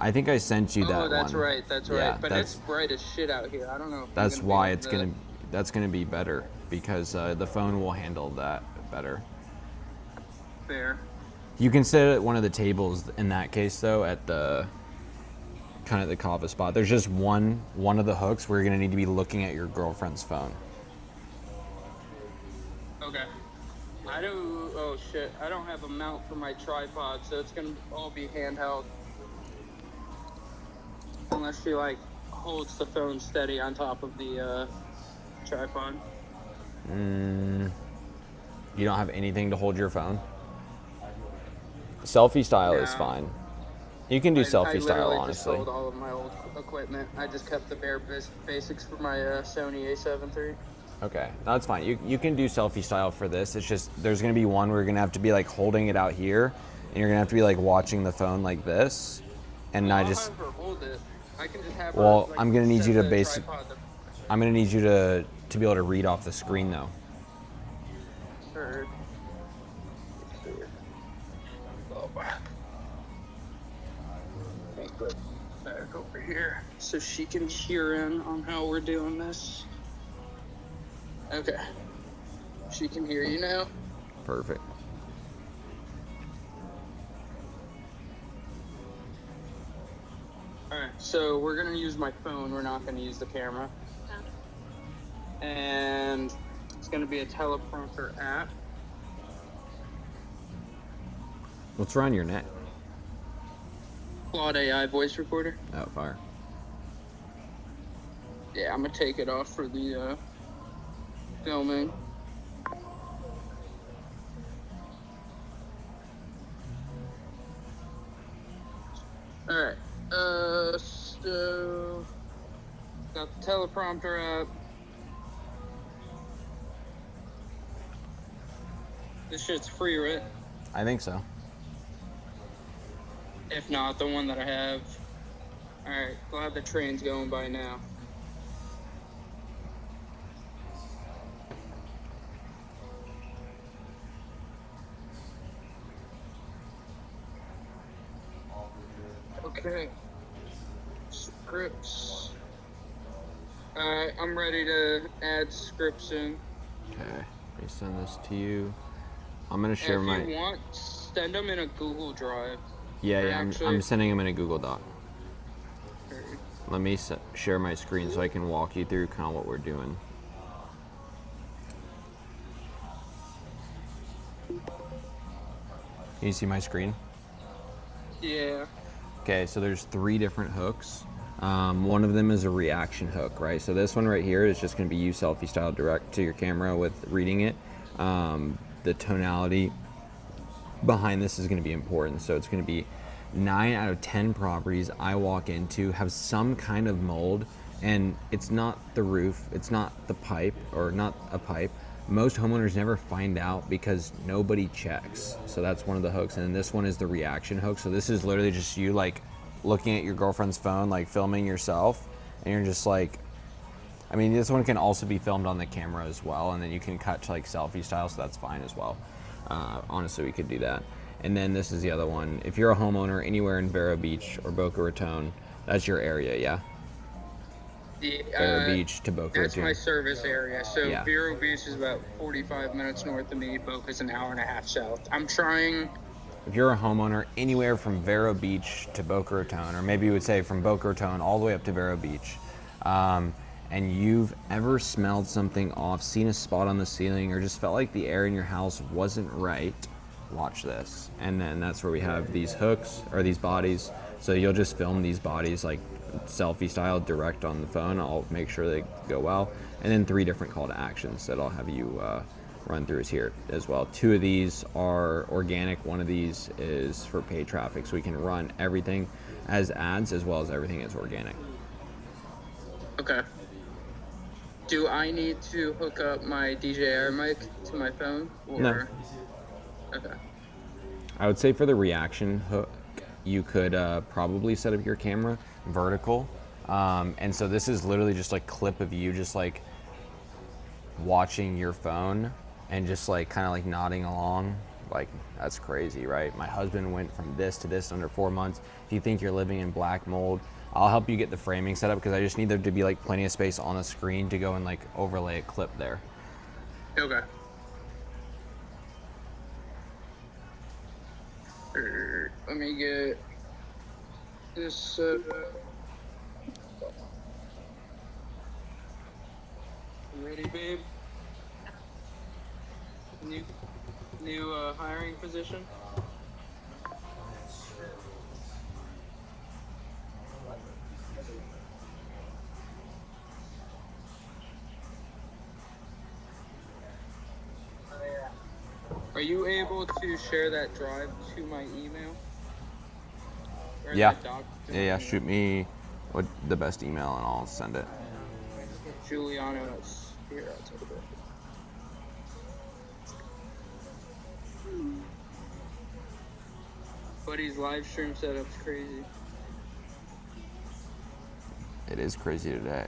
I think I sent you that one. Oh, that's right. That's Yeah, right. But it's bright as shit out here. I don't know. If That's I'm gonna why be it's able to- that's gonna be better because the phone will handle that better. Fair. You can sit at one of the tables in that case though, at the kind of the Kava spot. There's just one of the hooks where you're gonna need to be looking at your girlfriend's phone. Okay. Oh shit. I don't have a mount for my tripod, so it's gonna all be handheld. Unless she like holds the phone steady on top of the tripod. You don't have anything to hold your phone? Selfie style is No. fine. You can do I selfie style, literally just honestly. sold all of my old equipment. I just kept the bare basics for my Sony A7 III. Okay, that's fine. You can do selfie style for this. It's just there's gonna be one where you're gonna have to be like holding it out here, and you're gonna have to be like watching the phone like this, and I'll I just have her hold it. I can just have Well, her, like, I'm gonna need set you to the basic- tripod to- I'm gonna need you to be able to read off the screen though. Sure. Oh, put back over here so she can hear in on how we're doing this. Okay. She can hear you now. Perfect. Alright, so we're gonna use my phone, we're not gonna use the camera. And it's gonna be a teleprompter app. What's around your neck? Claude AI voice recorder. Oh, fire. Yeah, I'm gonna take it off for the filming. Alright, so got the teleprompter up. This shit's free, right? I think so. If not, the one that I have. Alright, glad the train's going by now. Okay. Scripts. Alright, I'm ready to add scripts in. Okay, let me send this to you. I'm gonna And share if my. you want, send them in a Google Drive. Yeah, I'm actually- sending them in a Google Doc. Let me share my screen so I can walk you through kind of what we're doing. Can you see my screen? Yeah. Okay, so there's 3 different hooks. One of them is a reaction hook, right? So this one right here is just going to be you selfie style direct to your camera with reading it. The tonality behind this is going to be important. So it's going to be 9 out of 10 properties I walk into have some kind of mold, and it's not the roof, it's not the pipe, or not a pipe, most homeowners never find out because nobody checks. So that's one of the hooks. And then this one is the reaction hook. So this is literally just you like looking at your girlfriend's phone, like filming yourself, and you're just like, I mean, this one can also be filmed on the camera as well, and then you can cut to like selfie style, so that's fine as well. Honestly, we could do that. And then this is the other one. If you're a homeowner anywhere in Vero Beach or Boca Raton, that's your area, yeah? Vero Beach to Boca That's Raton. my service area. So Yeah. Vero Beach is about 45 minutes north of me. Boca's an hour and a half south. I'm trying. If you're a homeowner anywhere from Vero Beach to Boca Raton, or maybe you would say from Boca Raton all the way up to Vero Beach, and you've ever smelled something off, seen a spot on the ceiling, or just felt like the air in your house wasn't right, watch this. And then that's where we have these hooks, or these bodies. So you'll just film these bodies like selfie style direct on the phone. I'll make sure they go well. And then 3 different call to actions that I'll have you run through is here as well. 2 of these are organic. 1 of these is for paid traffic. So we can run everything as ads as well as everything as organic. Okay. Do I need to hook up my DJI mic to my phone? Or... No. Okay. I would say for the reaction hook, you could probably set up your camera vertical. And so this is literally just like clip of you just like watching your phone and just like kind of like nodding along. Like, that's crazy, right? My husband went from this to this under 4 months. If you think you're living in black mold, I'll help you get the framing set up because I just need there to be like plenty of space on the screen to go and like overlay a clip there. Okay. Let me get this. Ready, babe? New hiring position. Are you able to share that drive to my email? Or Yeah. that doc to Yeah, my yeah. email? Shoot me what the best email and I'll send it. Giuliano, it's here. I'll take it. Buddy's live stream setup's crazy. It is crazy today.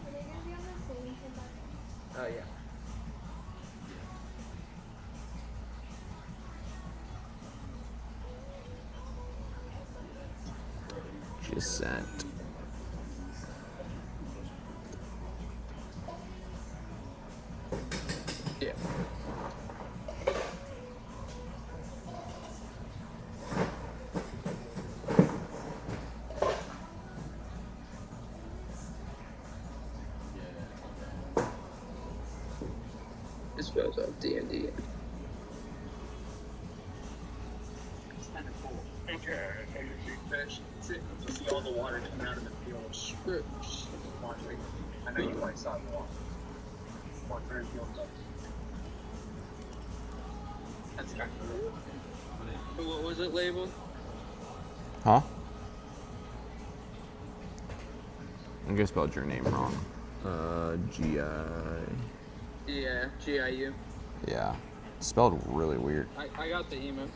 Are they gonna be on the same time? Oh yeah. Just sent. Yeah. This spells out D&D. Okay. You see all the water coming out of the field of scripts. I know you like saw the water. That's kind of cool. What was it labeled? Huh? I think I spelled your name wrong. G-I... Yeah, GIU. Yeah. It's spelled really weird. I got the email.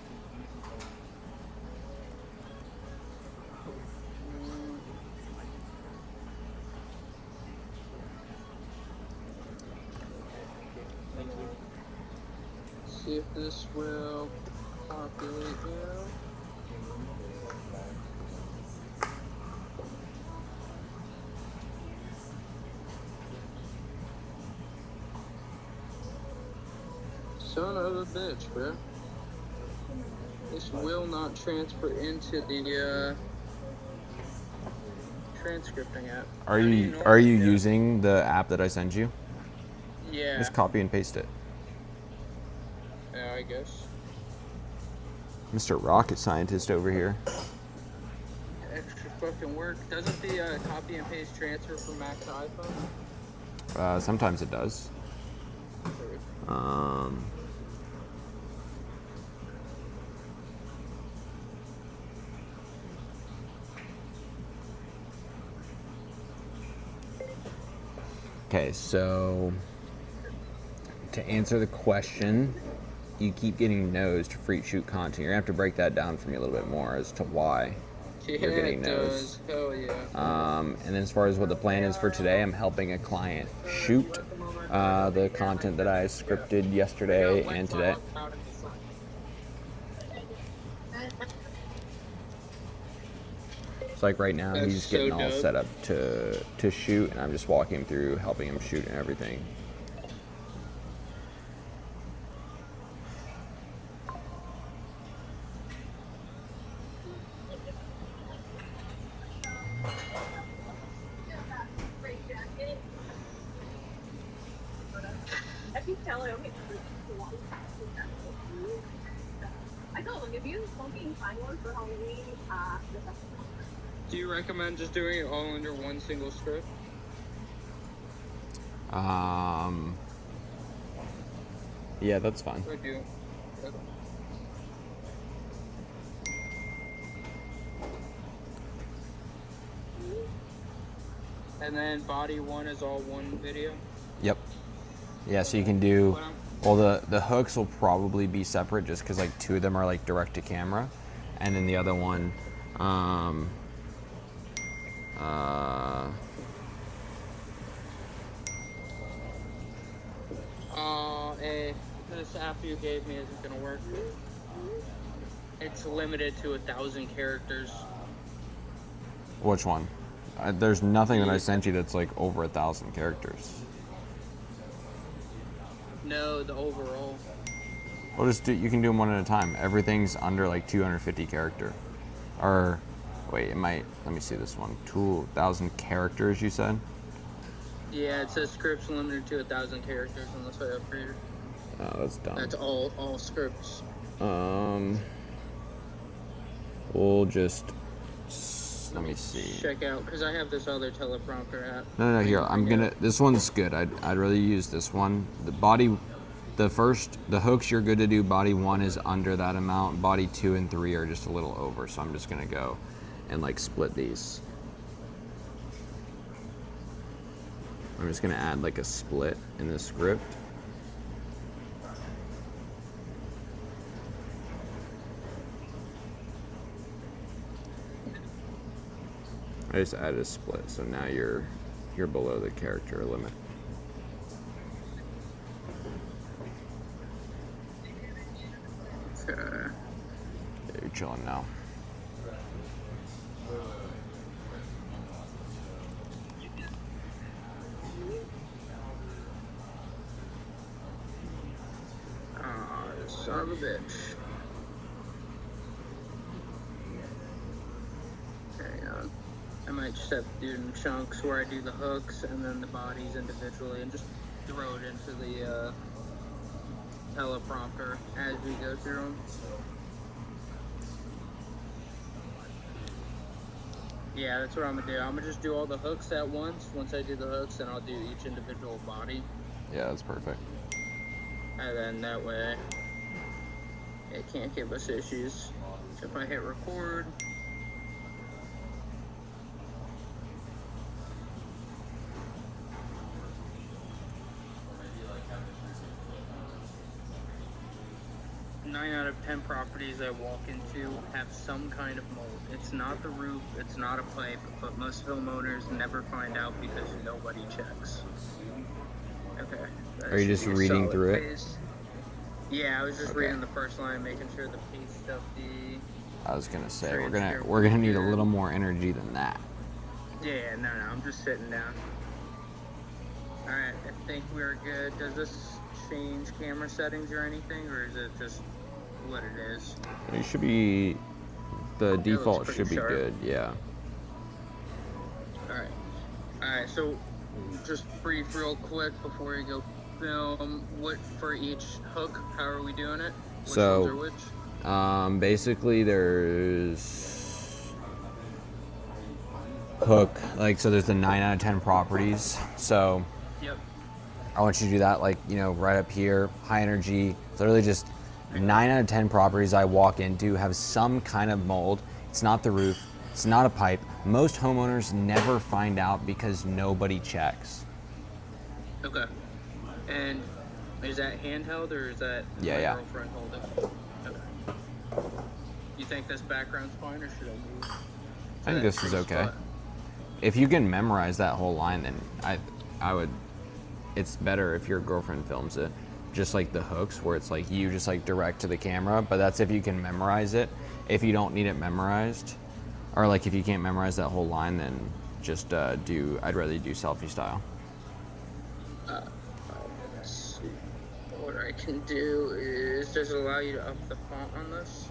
See if this will populate now. Son of a bitch, bro. This will not transfer into the transcripting app. Are How do you normally do it? using the app that I sent you? Yeah. Just copy and paste it. Yeah, I guess. Mr. Rocket Scientist over here. Extra fucking work. Doesn't the copy and paste transfer from Mac to iPhone? Sometimes it does. Okay, so to answer the question, you keep getting no's to free shoot content. You're gonna have to break that down for me a little bit more as to why you're getting it no's. does. Hell yeah. And then as far as what the plan is for today, I'm helping a client shoot the content that I scripted yesterday and today. So like right now, That's he's getting so all dope. set up to shoot, and I'm just walking him through, helping him shoot and everything. I keep telling him, I told him, if you smoking find one for Halloween, Do you recommend just doing it all under one single script? Yeah, that's fine. Or do okay. And then body one is all one video? Yep. Yeah, so you can do, What I'm- well, the hooks will probably be separate just because like two of them are like direct to camera, and then the other one, This app you gave me isn't gonna work. It's limited to 1,000 characters. which one? There's nothing that I sent you that's like over 1,000 characters. No, the overall. Well, just do, you can do them one at a time. Everything's under like 250 character. Or, wait, it might, let me see this one. 2,000 characters, you said? Yeah, it says scripts limited to 1,000 characters unless I upgrade it. Oh, that's dumb. That's all scripts. We'll just, let me see. Check out, because I have this other teleprompter app. No, here, I'm gonna, this one's good. I'd rather use this one. The body, the hooks you're good to do, body one is under that amount. Body 2 and 3 are just a little over, so I'm just gonna go and like split these. I'm just gonna add like a split in the script. I just added a split, so now you're below the character limit. Okay. Yeah, you're chilling now. Son of a bitch. Hang on. I might just have to do it in chunks where I do the hooks and then the bodies individually and just throw it into the teleprompter as we go through them. Yeah, that's what I'm gonna do. I'm gonna just do all the hooks at once. Once I do the hooks, then I'll do each individual body. Yeah, that's perfect. And then that way, it can't give us issues. So if I hit record, nine out of 10 properties I walk into have some kind of mold. It's not the roof, it's not a pipe, but most homeowners never find out because nobody checks. Okay. that Are you should just be a reading solid through it? paste. Yeah, I was just Okay. reading the first line, making sure the paste of the. I was gonna say Transfer we're gonna need a here. little more energy than that. Yeah, no, I'm just sitting down. Alright, I think we're good. Does this change camera settings or anything, or is it just what it is? It should be, the default pretty should be sharp. good. Yeah. Alright, so just brief real quick before we go film, what for each hook, how are we doing it? Which So- ones are which? Basically there's hook, like, so there's the 9 out of 10 properties. So Yep. I want you to do that, like, you know, right up here, high energy. Literally just 9 out of 10 properties I walk into have some kind of mold. It's not the roof, it's not a pipe. Most homeowners never find out because nobody checks. Okay. And is that handheld or is that Yeah, my yeah. girlfriend holding? Okay. You think this background's fine, or should I move? I think this is okay. If you can memorize that whole line, then I would. It's better if your girlfriend films it, just like the hooks, where it's like you just like direct to the camera. But that's if you can memorize it. If you don't need it memorized, or like if you can't memorize that whole line, then just do. I'd rather do selfie style. Let's see. What I can do is, does it allow you to up the font on this?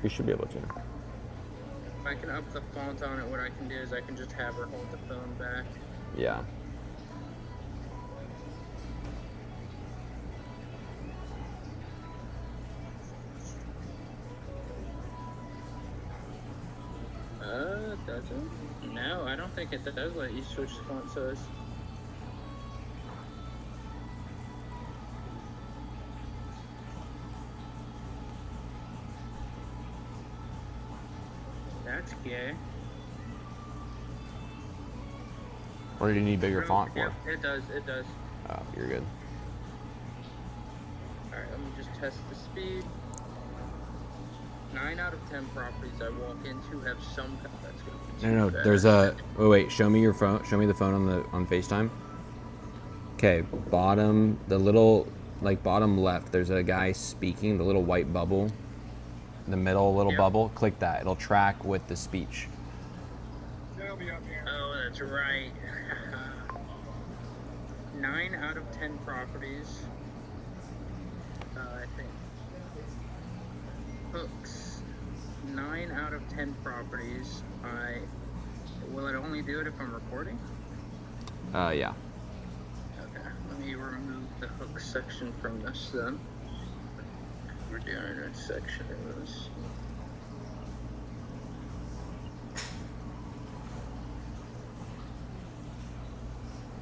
You should be able to. If I can up the font on it, what I can do is I can just have her hold the phone back. Yeah. Does it? No, I don't think it does let you switch the font size. That's gay. Or do you need bigger font for? Yeah, it does, it does. Oh, you're good. Alright, let me just test the speed. 9 out of 10 properties I walk into have some. That's gonna be No, too there's fast. a. Wait. Show me your phone. Show me the phone on FaceTime. Okay, bottom, the little, like bottom left. There's a guy speaking. The little white bubble. The middle little Yep. bubble. Click that. It'll track with the speech. Oh, that's right. 9 out of 10 properties. I think. Hooks. 9 out of 10 properties. Will it only do it if I'm recording? Yeah. Okay. Let me remove the hook section from this then. We're doing a section of this.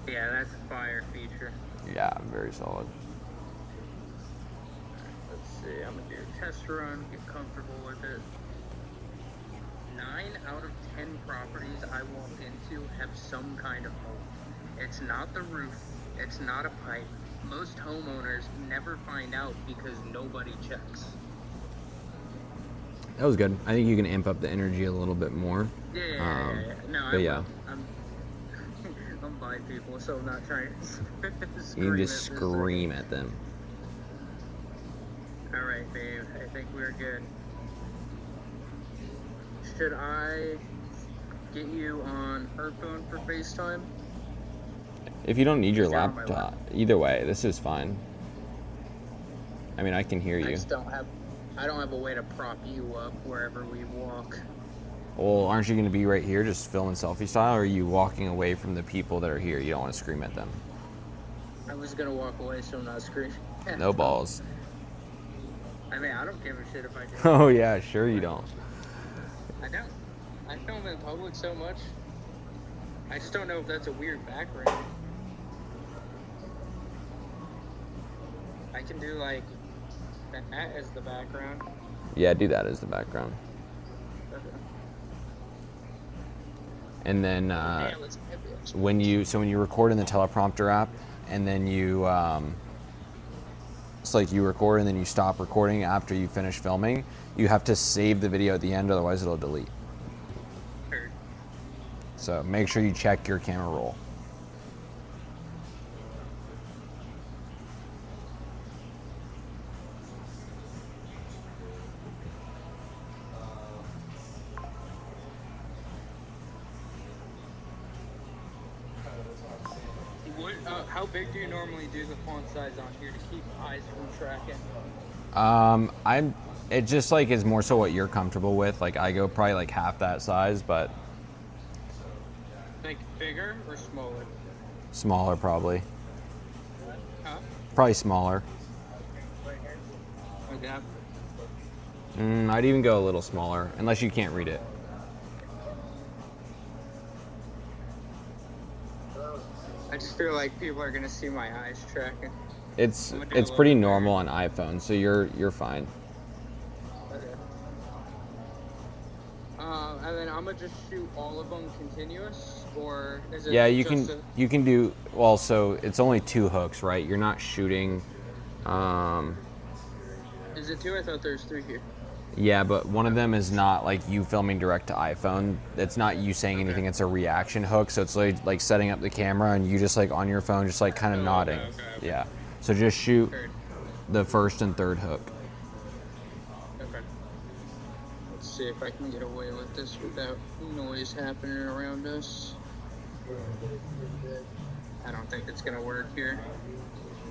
Yeah, that's a fire feature. Yeah. Very solid. Let's see, I'm gonna do a test run, get comfortable with it. 9 out of 10 properties I walk into have some kind of mold. It's not the roof, it's not a pipe. Most homeowners never find out because nobody checks. That was good. I think you can amp up the energy a little bit more. Yeah. No, but yeah. I'm by people, so I'm not trying to scream. You can just at this. scream at them. All right, babe. I think we're good. Should I get you on her phone for FaceTime? If you don't need your Just on my laptop, either way, this is fine. I mean, I can hear I you. just don't have a way to prop you up wherever we walk. Well, aren't you going to be right here just filming selfie style, or are you walking away from the people that are here? You don't want to scream at them. I was gonna walk away, so I'm not screaming. No balls. I mean, I don't give a shit if I do. Oh, yeah, sure you don't. I don't. I film in public so much. I just don't know if that's a weird background. I can do like that as the background. Yeah, do that as the background. Okay. And then Yeah, let's heavy, actually. when you record in the teleprompter app, and then you it's like you record and then you stop recording after you finish filming, you have to save the video at the end, otherwise it'll delete. Heard. So make sure you check your camera roll. How big do you normally do the font size on here to keep eyes from tracking? It just like is more so what you're comfortable with. Like I go probably like half that size, but Like bigger or smaller? smaller probably. Huh? Probably smaller. Like that? I'd even go a little smaller, unless you can't read it. I just feel like people are gonna see my eyes tracking. It's I'm gonna do a it's pretty little normal on iPhone, so you're fine. Okay. And then I'm gonna just shoot all of them continuous, or is it? Yeah, you just can you can do well. So it's only 2 hooks, right? You're not shooting. Is it 2? I thought there's 3 here. Yeah, but one of them is not like you filming direct to iPhone. It's not you saying anything. It's a reaction hook. So it's like setting up the camera and you just like on your phone, just like kind of nodding. okay. Yeah. So just shoot Heard. the first and third hook. Okay. Let's see if I can get away with this without noise happening around us. I don't think it's gonna work here.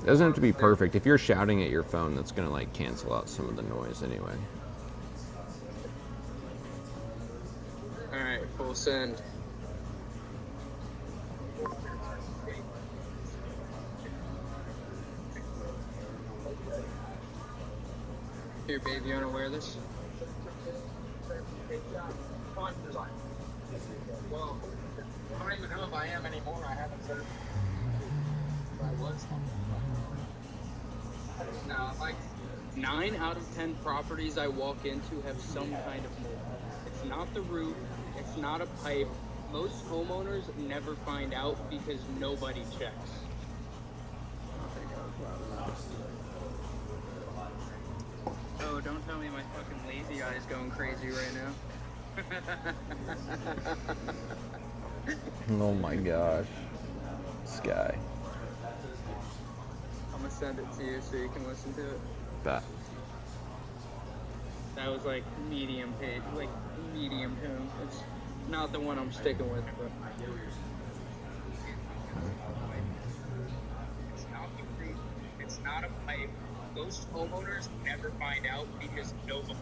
It doesn't have to be perfect. If you're shouting at your phone, that's gonna like cancel out some of the noise anyway. Alright, full send. Here, babe, you wanna wear this? Well, I don't even know if I am anymore. I haven't said I was. No, like 9 out of 10 properties I walk into have some kind of mold. It's not the roof, it's not a pipe. Most homeowners never find out because nobody checks. Oh, don't tell me my fucking lazy eye is going crazy right now. Oh my gosh. This guy. I'm gonna send it to you so you can listen to it. Bet. That was like medium page, like medium tone. It's not the one I'm sticking with, but. It's not the roof. It's not a pipe. Most homeowners never find out because nobody.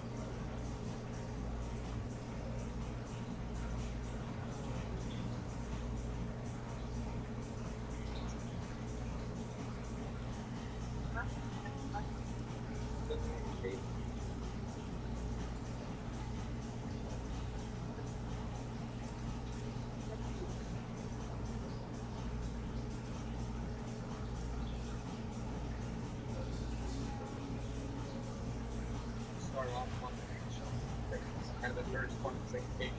Start off on the page. And the first one is like page.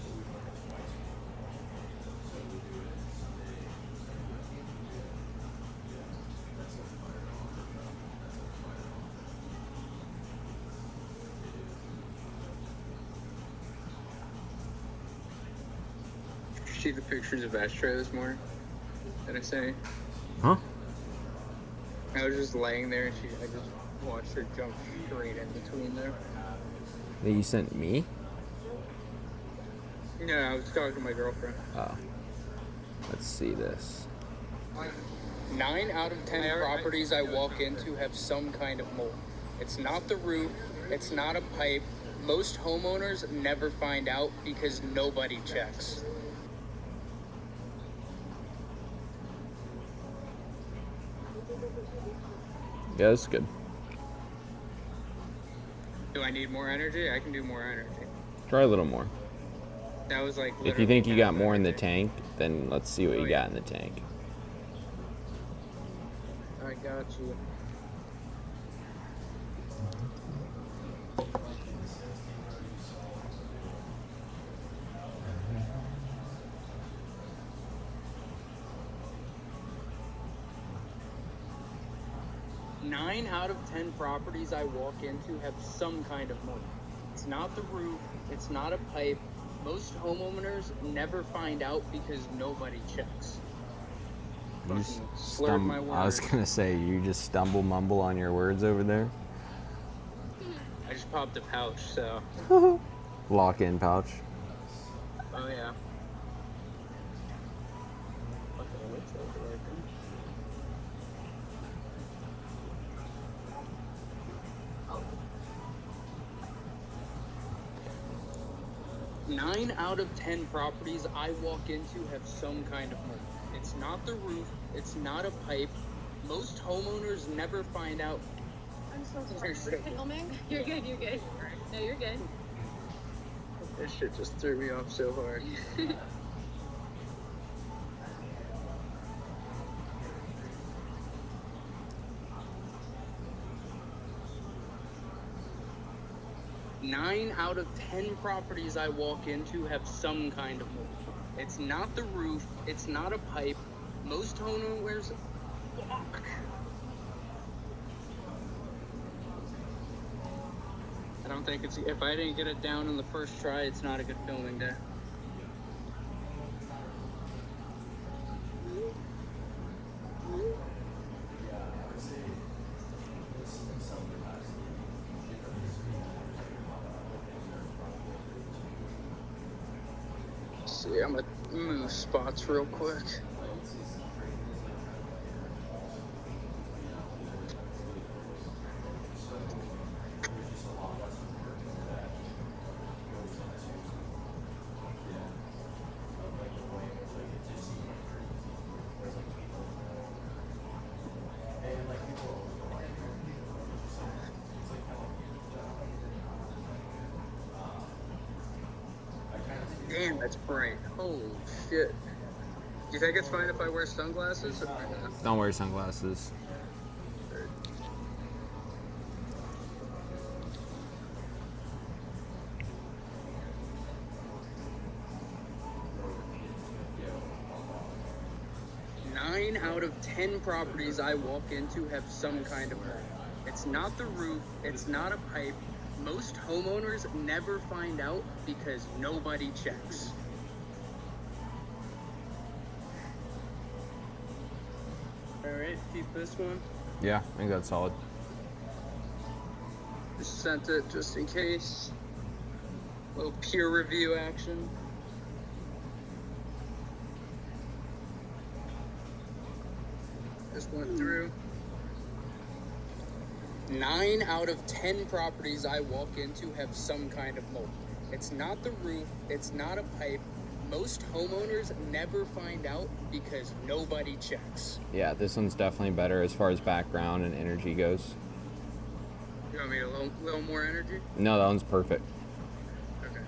'See the pictures of Astro this morning? Did I say? Huh? I was just laying there and I just watched her jump straight in between there. That you sent me? No, I was talking to my girlfriend. Oh. Let's see this. 9 out of 10 properties I walk into have some kind of mold. It's not the roof, it's not a pipe. Most homeowners never find out because nobody checks. Yeah, that's good. Do I need more energy? I can do more energy. Try a little more. That was like. If you think you got literally more in the energy. tank, then let's see what Oh, you yeah. got in the tank. I got you. Nine out of 10 properties I walk into have some kind of mold. It's not the roof, it's not a pipe. Most homeowners never find out because nobody checks. You just Fucking slurred my I was words. gonna say you just stumble mumble on your words over there. I just popped a pouch, so. Lock-in pouch. Oh, yeah. Fucking lips over there, dude. 9 out of 10 properties I walk into have some kind of mold. It's not the roof, it's not a pipe. Most homeowners never find out. I'm so sorry. You're We're sick. filming. You're good, you're good. No, you're good. This shit just threw me off so hard. 9 out of 10 properties I walk into have some kind of mold. It's not the roof, it's not a pipe. Most homeowners walk. I don't think it's, if I didn't get it down on the first try, it's not a good filming day. See, I'm gonna move spots real quick. Damn, that's bright. Holy shit. Do you think it's fine if I wear sunglasses or not? Don't wear sunglasses. Nine out of 10 properties I walk into have some kind of mold. It's not the roof, it's not a pipe. Most homeowners never find out because nobody checks. Alright, keep this one. Yeah, I think that's solid. Just sent it just in case. Little peer review action. Just went through. 9 out of 10 properties I walk into have some kind of mold. It's not the roof, it's not a pipe. Most homeowners never find out because nobody checks. Yeah, this one's definitely better as far as background and energy goes. You want me a little more energy? No, that one's perfect. Okay.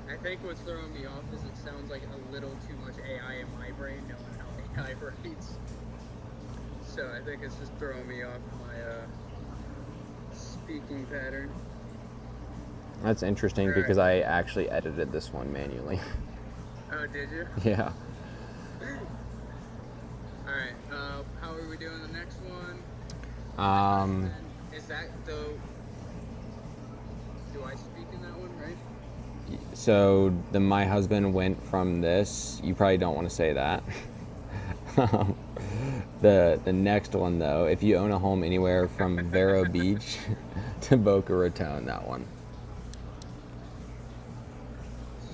I think what's throwing me off is it sounds like a little too much AI in my brain knowing how AI writes. So I think it's just throwing me off my speaking pattern. That's interesting Alright. because I actually edited this one manually. Oh, did you? Yeah. Alright, how are we doing the next one? Is that though? Do I speak in that one, right? So my husband went from this. You probably don't want to say that. The next one though, if you own a home anywhere from Vero Beach to Boca Raton, that one.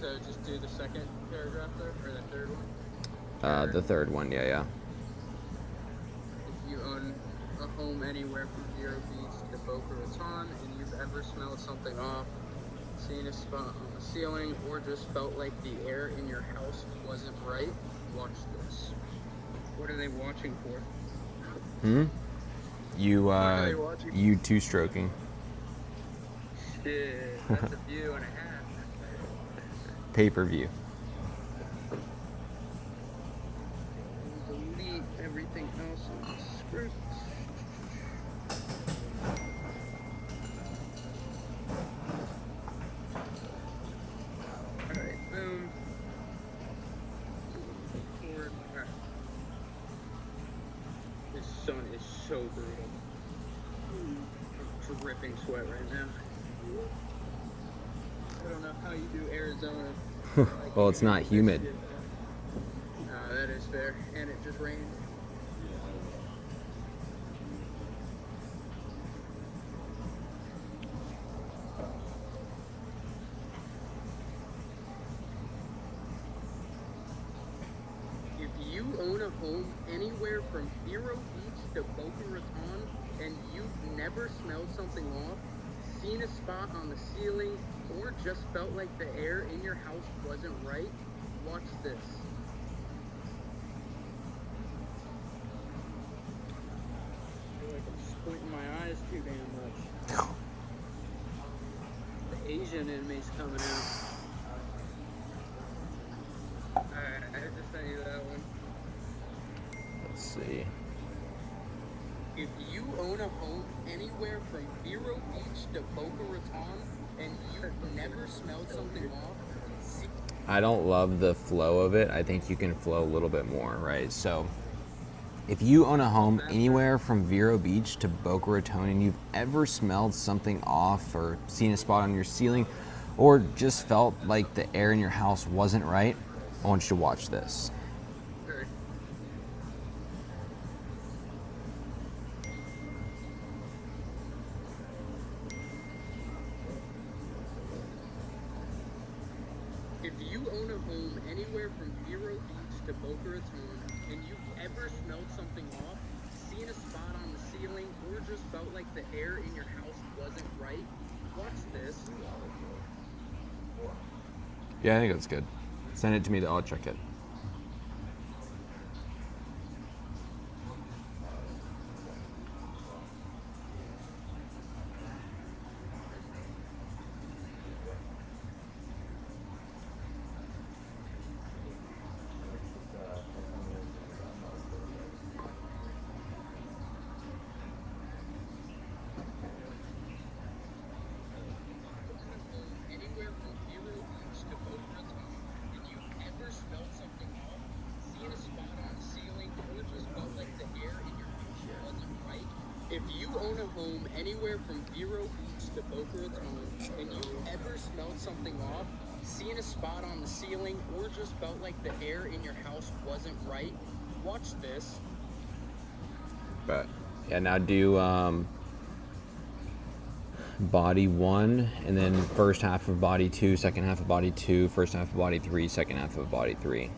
So just do the second paragraph there, or the third one? The third one, yeah. If you own a home anywhere from Vero Beach to Boca Raton and you've ever smelled something off, seen a spot on the ceiling, or just felt like the air in your house wasn't right, watch this. What are they watching for? You are they watching? you two-stroking. Shit, that's a view and a half. Pay-per-view. Delete everything else in the script. Alright, boom. Forward. Alright. This sun is so brutal. I'm dripping sweat right now. I don't know how you do Arizona. Well, it's not humid. That is fair. And it just rained. If you own a home anywhere from Vero Beach to Boca Raton and you've never smelled something off, seen a spot on the ceiling, or just felt like the air in your house wasn't right, watch this. I feel like I'm squinting my eyes too damn much. The Asian in me's coming out. Alright, I just sent you that one. Let's see. If you own a home anywhere from Vero Beach to Boca Raton and you've never smelled something off, I don't love the flow of it. I think you can flow a little bit more, right? So if you own a home anywhere from Vero Beach to Boca Raton and you've ever smelled something off or seen a spot on your ceiling or just felt like the air in your house wasn't right, I want you to watch this. Sure. If you own a home anywhere from Vero Beach to Boca Raton and you've ever smelled something off, seen a spot on the ceiling, or just felt like the air in your house wasn't right, watch this. Yeah, I think that's good. Send it to me, I'll check it. Anywhere from Vero Beach to Boca Raton, and you've ever smelled something off, seen a spot on the ceiling, or just felt like the air in your house wasn't right. If you own a home anywhere from Vero Beach to Boca Raton, and you've ever smelled something off, seen a spot on the ceiling, or just felt like the air in your house wasn't right, watch this. But yeah, now do body 1 and then first half of body 2, second half of body 2, first half of body 3, second half of body 3.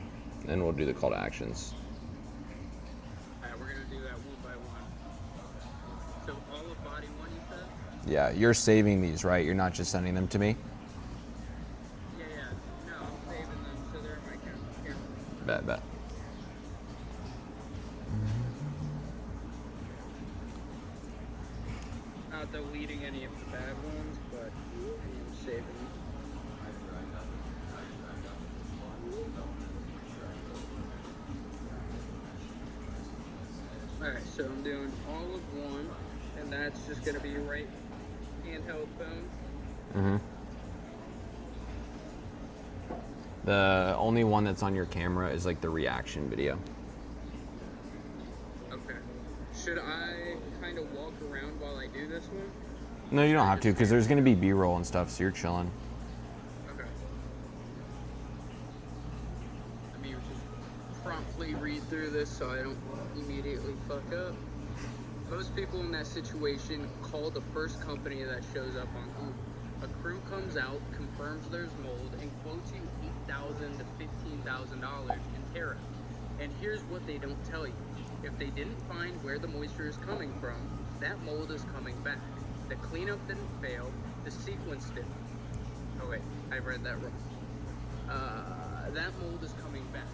Then we'll do the call to actions. Alright, we're gonna do that one by one. So all of body 1, you said? Yeah, you're saving these, right? You're not just sending them to me? Yeah. No, I'm saving them so they're in my camera. Here. Bet. Not deleting any of the bad ones, but I'm saving them. Alright, so I'm doing all of 1, and that's just going to be your right handheld phone. Mm-hmm. The only one that's on your camera is like the reaction video. Okay. Should I kind of walk around while I do this one? No, you don't have to because there's going to be B-roll and stuff, so you're chilling. Okay. Let me just promptly read through this so I don't immediately fuck up. Most people in that situation call the first company that shows up on home. A crew comes out, confirms there's mold, and quotes you $8,000 to $15,000 in tariff. And here's what they don't tell you. If they didn't find where the moisture is coming from, that mold is coming back. The cleanup didn't fail, the sequence didn't. Oh wait, I read that wrong. That mold is coming back.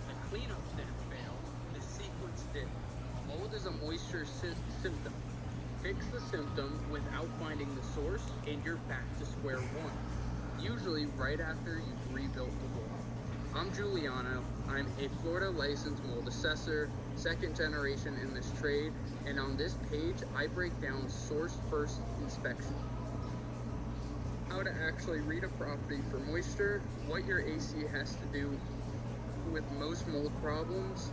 The cleanup didn't fail, the sequence didn't. Mold is a moisture symptom. Fix the symptom without finding the source, and you're back to square one. Usually right after you've rebuilt the wall. I'm Giuliano. I'm a Florida licensed mold assessor, second generation in this trade, and on this page I break down source first inspection. How to actually read a property for moisture, what your AC has to do with most mold problems,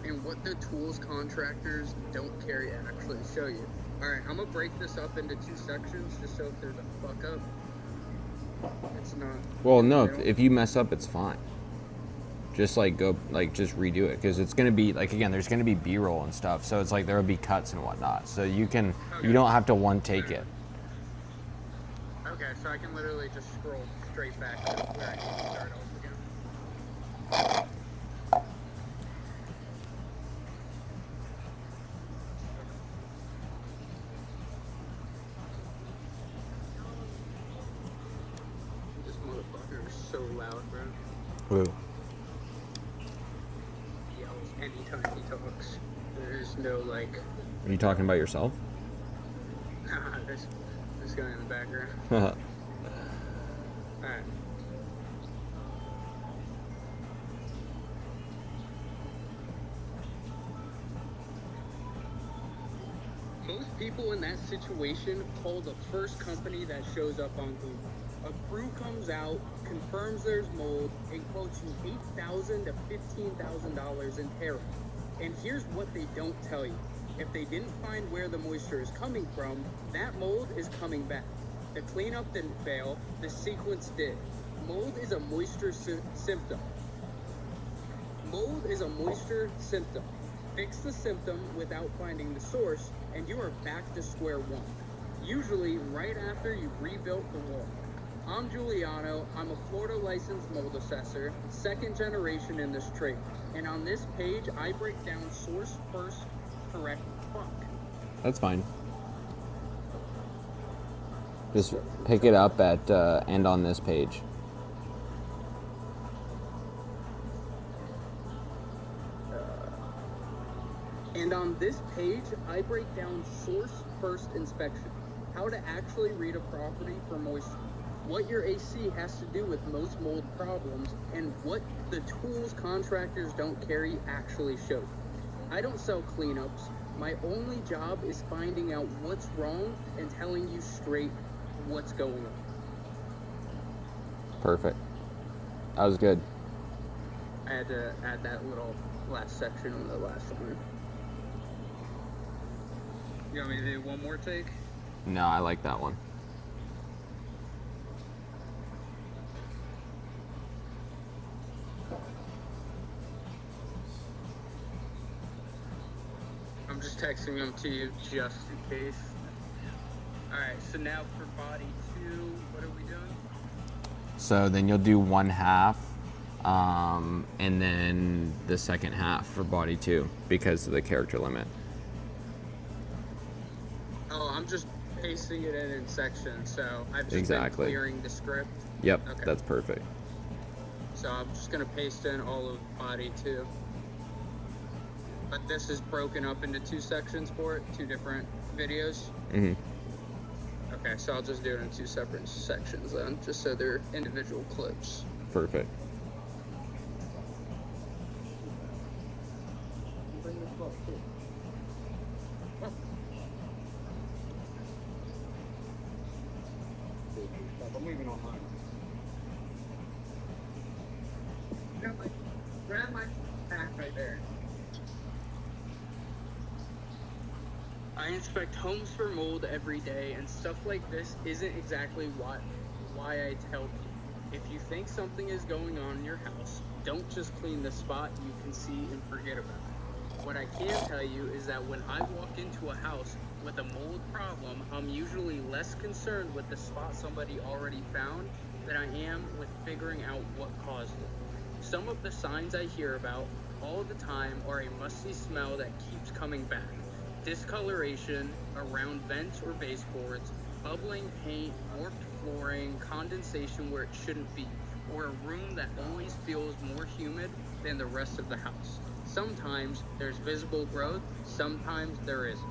and what the tools contractors don't carry actually show you. Alright, I'm gonna break this up into 2 sections just so if there's a fuck up, it's not. Well, no, if you mess up, it's fine. Just like just redo it because it's gonna be like again, there's gonna be B-roll and stuff, so it's like there will be cuts and whatnot. So you don't have to one take it. Okay, so I can literally just scroll straight back to where I need to start over again. This motherfucker is so loud, bro. Who? He yells anytime he talks. There's no like, Are you talking about yourself? this guy in the background. Alright. Most people in that situation call the first company that shows up on Google. A crew comes out, confirms there's mold, and quotes you $8,000 to $15,000 in tariff. And here's what they don't tell you. If they didn't find where the moisture is coming from, that mold is coming back. The cleanup didn't fail, the sequence did. Mold is a moisture symptom. Mold is a moisture symptom. Fix the symptom without finding the source, and you are back to square one. Usually right after you've rebuilt the wall. I'm Giuliano. I'm a Florida licensed mold assessor, second generation in this trade. And on this page, I break down source first, correct fuck. That's fine. Just pick it up at end on this page. And on this page, I break down source first inspection. How to actually read a property for moisture. What your AC has to do with most mold problems, and what the tools contractors don't carry actually show. I don't sell cleanups. My only job is finding out what's wrong and telling you straight what's going on. Perfect. That was good. I had to add that little last section on the last one. You want me to do one more take? No, I like that one. I'm just texting them to you just in case. Alright, so now for body 2, what are we doing? So then you'll do one half, and then the second half for body 2 because of the character limit. Oh, I'm just pasting it in sections, so I've just Exactly. been clearing the script. Yep, Okay. that's perfect. So I'm just gonna paste in all of body 2. But this is broken up into 2 sections for it, 2 different videos. hmm Okay, so I'll just do it in 2 separate sections then, just so they're individual clips. Perfect. Bring this book too. I'm leaving on mine. Grab my pack right there. I inspect homes for mold every day, and stuff like this isn't exactly why I tell people. If you think something is going on in your house, don't just clean the spot you can see and forget about it. What I can tell you is that when I walk into a house with a mold problem, I'm usually less concerned with the spot somebody already found than I am with figuring out what caused it. Some of the signs I hear about all the time are a musty smell that keeps coming back, discoloration around vents or baseboards, bubbling paint, warped flooring, condensation where it shouldn't be, or a room that always feels more humid than the rest of the house. Sometimes there's visible growth, sometimes there isn't.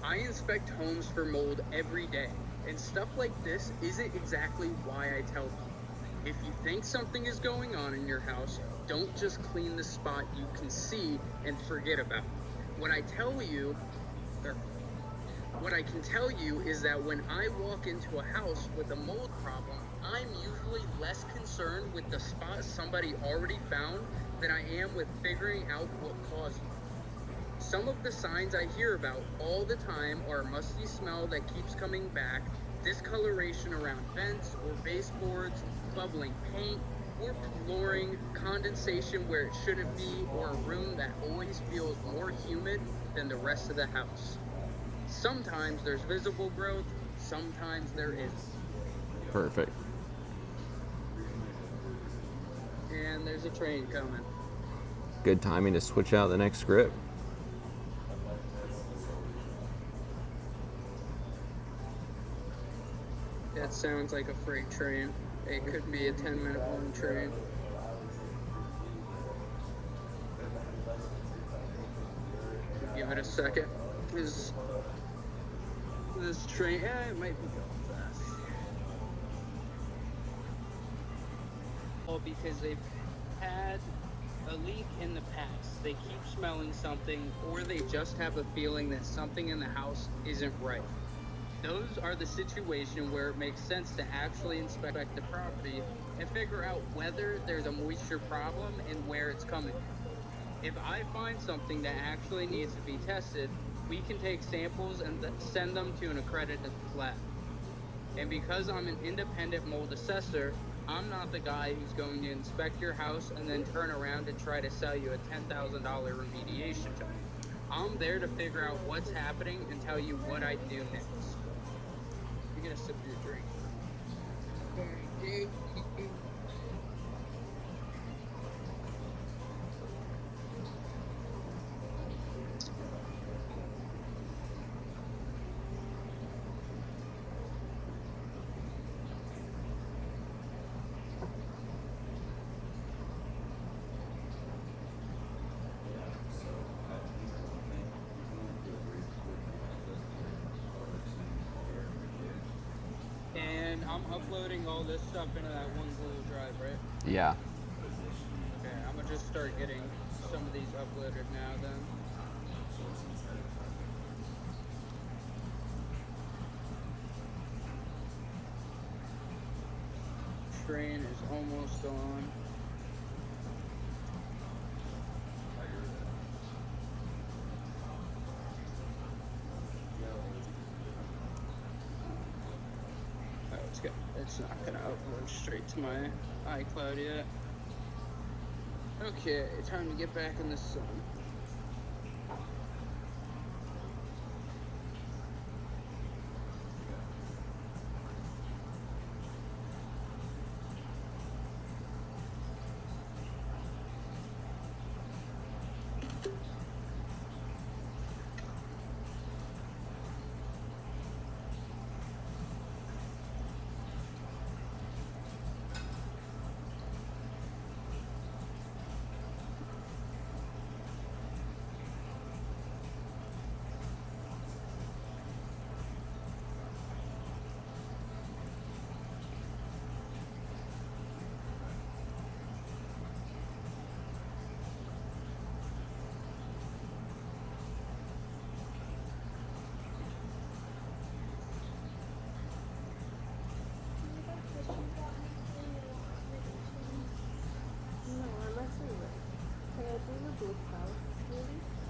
I inspect homes for mold every day, and stuff like this isn't exactly why I tell people. If you think something is going on in your house, don't just clean the spot you can see and forget about it. What I can tell you is that when I walk into a house with a mold problem, I'm usually less concerned with the spot somebody already found than I am with figuring out what caused it. Some of the signs I hear about all the time are a musty smell that keeps coming back, discoloration around vents or baseboards, bubbling paint, warped flooring, condensation where it shouldn't be, or a room that always feels more humid than the rest of the house. Sometimes there's visible growth, sometimes there isn't. Perfect. And there's a train coming. Good timing to switch out the next script. That sounds like a freight train. It could be a 10-minute long train. give it a second, because this train, it might be going fast. Well, because they've had a leak in the past. They keep smelling something, or they just have a feeling that something in the house isn't right. Those are the situation where it makes sense to actually inspect the property and figure out whether there's a moisture problem and where it's coming from. If I find something that actually needs to be tested, we can take samples and send them to an accredited lab. And because I'm an independent mold assessor, I'm not the guy who's going to inspect your house and then turn around and try to sell you a $10,000 remediation job. I'm there to figure out what's happening and tell you what I do next. You're gonna sip your drink. Okay. And I'm uploading all this stuff into that one Google Drive, right? Yeah. Okay, I'm gonna just start getting some of these uploaded now then. Train is almost on. It's not gonna upload straight to my iCloud yet. Okay, time to get back in the sun.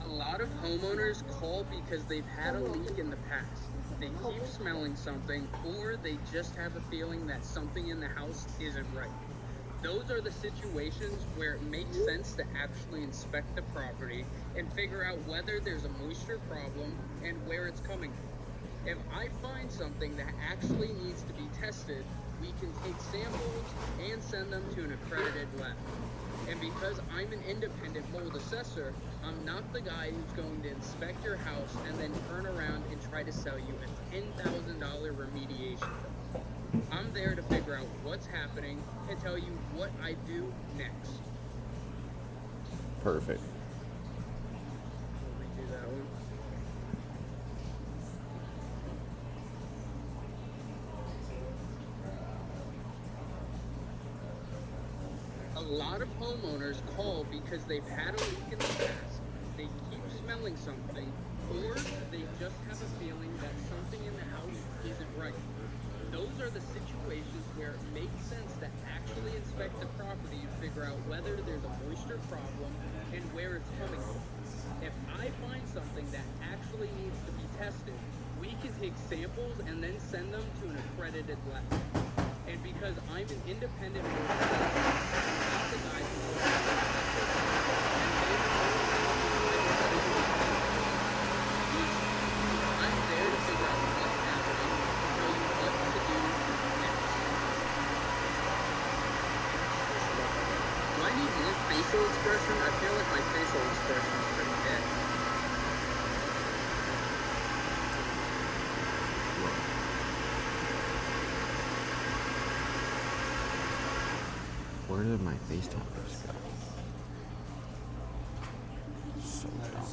A lot of homeowners call because they've had a leak in the past. They keep smelling something, or they just have a feeling that something in the house isn't right. Those are the situations where it makes sense to actually inspect the property and figure out whether there's a moisture problem and where it's coming from. If I find something that actually needs to be tested, we can take samples and send them to an accredited lab. And because I'm an independent mold assessor, I'm not the guy who's going to inspect your house and then turn around and try to sell you a $10,000 remediation job. I'm there to figure out what's happening and tell you what I do next. Perfect. Let me do that one. A lot of homeowners call because they've had a leak in the past, they keep smelling something, or they just have a feeling that something in the house isn't right. Those are the situations where it makes sense to actually inspect the property and figure out whether there's a moisture problem and where it's coming from. If I find something that actually needs to be tested, we can take samples and then send them to an accredited lab. And because I'm an independent mold assessor, I'm the guy who knows I'm there to figure out what's happening and tell you what to do next. Do I need more facial expression? I feel like my facial expression is pretty dead. Where did my FaceTimers go? So dumb.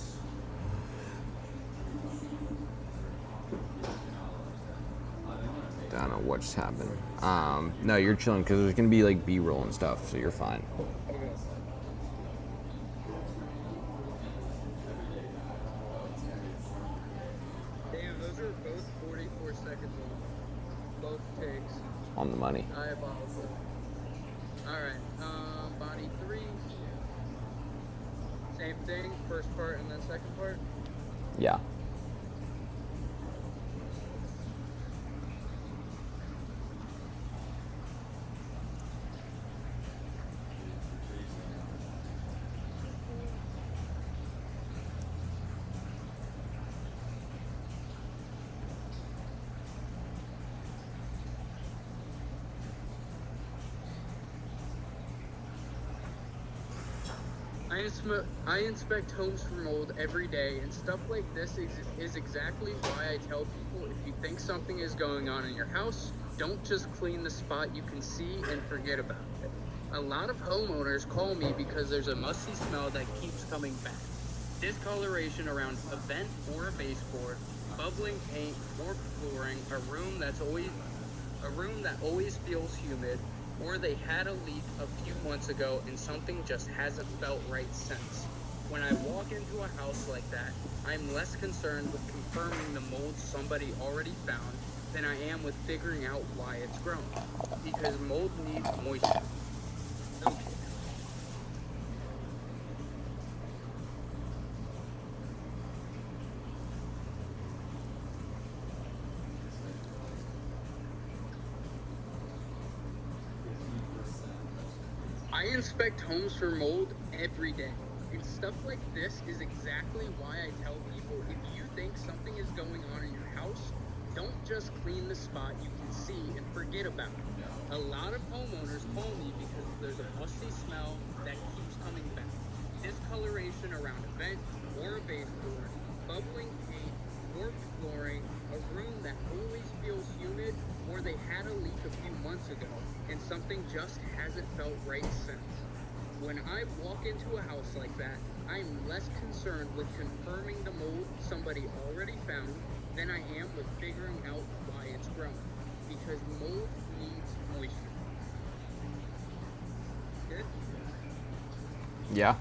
just happened. No, you're chilling because there's gonna be like B-roll and stuff, so you're fine. Damn, those are both 44 seconds long. Both takes. On the money. Diabolical. Alright, body 3. Same thing, first part and then second part. Yeah. I inspect homes for mold every day, and stuff like this is exactly why I tell people if you think something is going on in your house, don't just clean the spot you can see and forget about it. A lot of homeowners call me because there's a musty smell that keeps coming back. Discoloration around a vent or a baseboard, bubbling paint or flooring, a room that always feels humid, or they had a leak a few months ago and something just hasn't felt right since. When I walk into a house like that, I'm less concerned with confirming the mold somebody already found than I am with figuring out why it's grown. Because mold needs moisture. Okay. I inspect homes for mold every day. And stuff like this is exactly why I tell people if you think something is going on in your house, don't just clean the spot you can see and forget about it. A lot of homeowners call me because there's a musty smell that keeps coming back. Discoloration around a vent or a baseboard, bubbling paint or flooring, a room that always feels humid, or they had a leak a few months ago and something just hasn't felt right since. When I walk into a house like that, I'm less concerned with confirming the mold somebody already found than I am with figuring out why it's grown. Because mold needs moisture. Good? Yeah.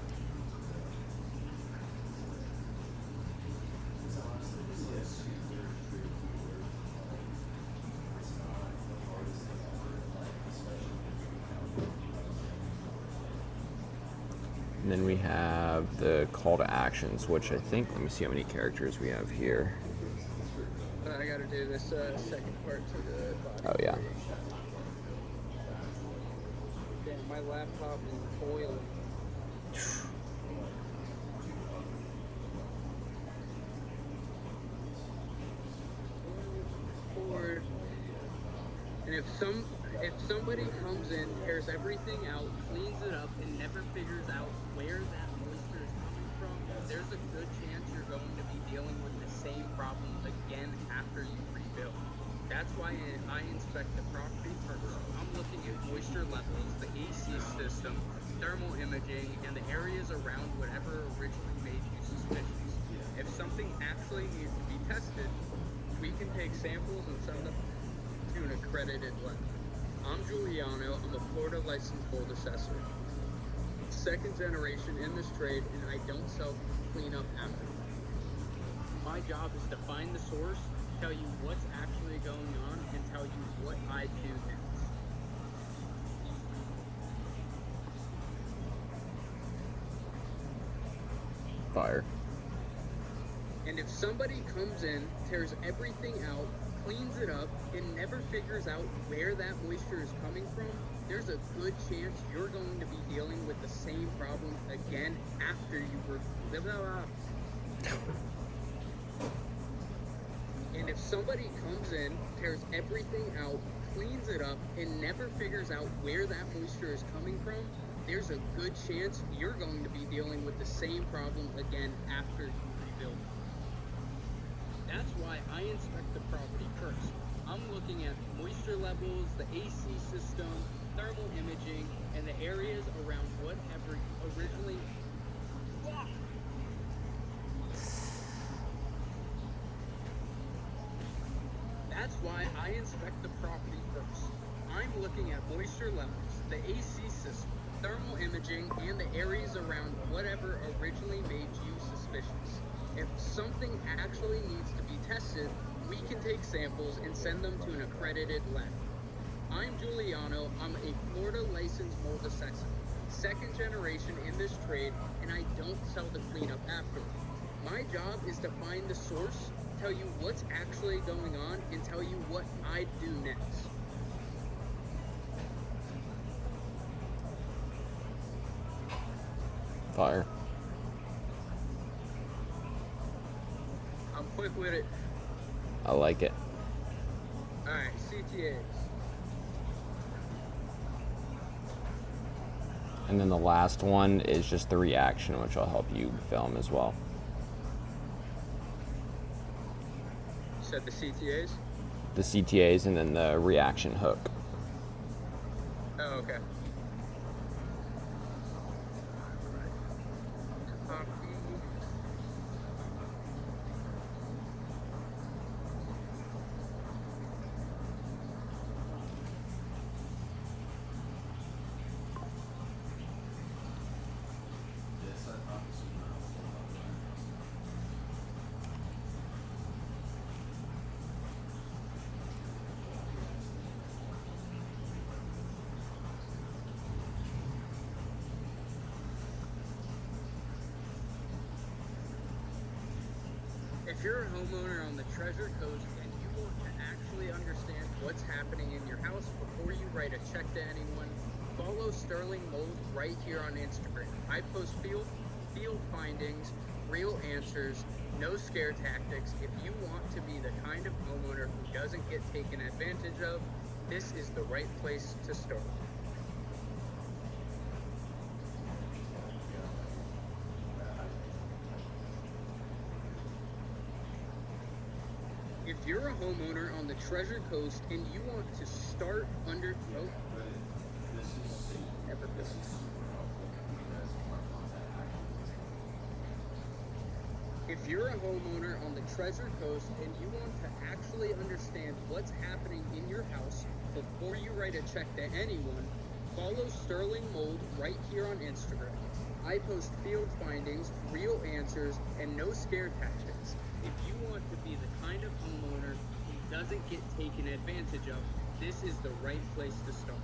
And then we have the call to actions, which I think, let me see how many characters we have here. I gotta do this second part to the body. Oh, yeah. Damn, my laptop is boiling. Forward. And if somebody comes in, tears everything out, cleans it up, and never figures out where that moisture is coming from, there's a good chance you're going to be dealing with the same problem again after you rebuild. That's why I inspect the property first. I'm looking at moisture levels, the AC system, thermal imaging, and the areas around whatever originally made you suspicious. If something actually needs to be tested, we can take samples and send them to an accredited lab. I'm Giuliano. I'm a Florida licensed mold assessor. Second generation in this trade, and I don't self-clean up after. My job is to find the source, tell you what's actually going on, and tell you what I do next. Fire. And if somebody comes in, tears everything out, cleans it up, and never figures out where that moisture is coming from, there's a good chance you're going to be dealing with the same problem again after you were. And if somebody comes in, tears everything out, cleans it up, and never figures out where that moisture is coming from, there's a good chance you're going to be dealing with the same problem again after you rebuild. That's why I inspect the property first. I'm looking at moisture levels, the AC system, thermal imaging, and the areas around whatever originally. That's why I inspect the property first. I'm looking at moisture levels, the AC system, thermal imaging, and the areas around whatever originally made you suspicious. If something actually needs to be tested, we can take samples and send them to an accredited lab. I'm Giuliano. I'm a Florida licensed mold assessor, second generation in this trade, and I don't sell the cleanup after. My job is to find the source, tell you what's actually going on, and tell you what I'd do next. Fire. I'm quick with it. I like it. Alright, CTAs. And then the last one is just the reaction, which will help you film as well. Said the CTAs? The CTAs and then the reaction hook. Oh, okay. Copy. If you're a homeowner on the Treasure Coast and you want to actually understand what's happening in your house before you write a check to anyone, follow Sterling Mold right here on Instagram. I post field findings, real answers, no scare tactics. If you want to be the kind of homeowner who doesn't get taken advantage of, this is the right place to start. If you're a homeowner on the Treasure Coast and you want to start under If you're a homeowner on the Treasure Coast and you want to actually understand what's happening in your house before you write a check to anyone, follow Sterling Mold right here on Instagram. I post field findings, real answers, and no scare tactics. If you want to be the kind of homeowner who doesn't get taken advantage of, this is the right place to start.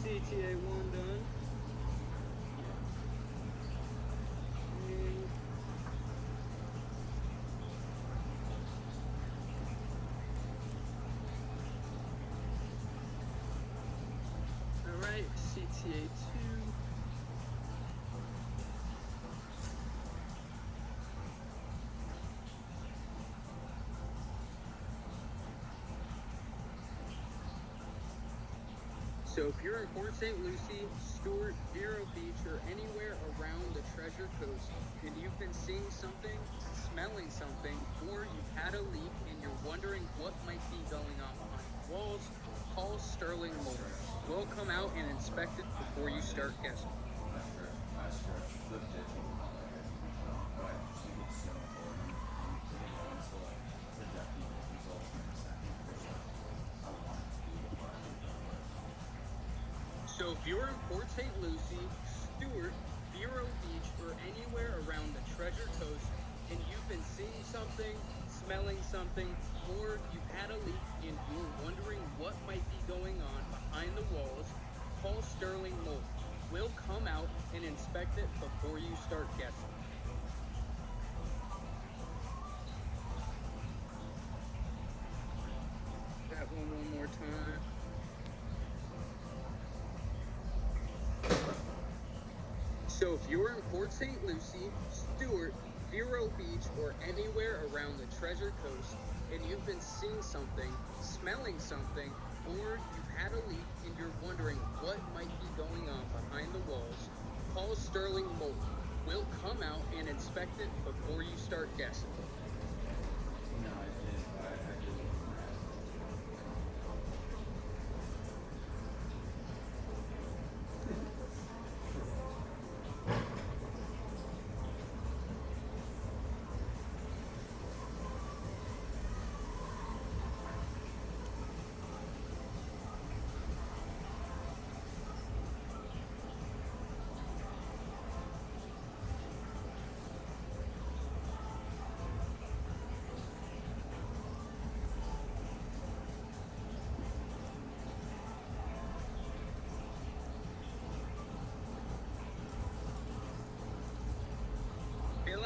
CTA 1 done. Alright, CTA 2. So if you're in Port St. Lucie, Stewart, Vero Beach, or anywhere around the Treasure Coast, and you've been seeing something, smelling something, or you've had a leak and you're wondering what might be going on behind the walls, call Sterling Mold. We'll come out and inspect it before you start guessing. So if you're in Port St. Lucie, Stewart, Vero Beach, or anywhere around the Treasure Coast, and you've been seeing something, smelling something, or you've had a leak and you're wondering what might be going on behind the walls, call Sterling Mold. We'll come out and inspect it before you start guessing. That one more time. So if you're in Port St. Lucie, Stewart, Vero Beach, or anywhere around the Treasure Coast, and you've been seeing something, smelling something, or you've had a leak and you're wondering what might be going on behind the walls, call Sterling Mold. We'll come out and inspect it before you start guessing.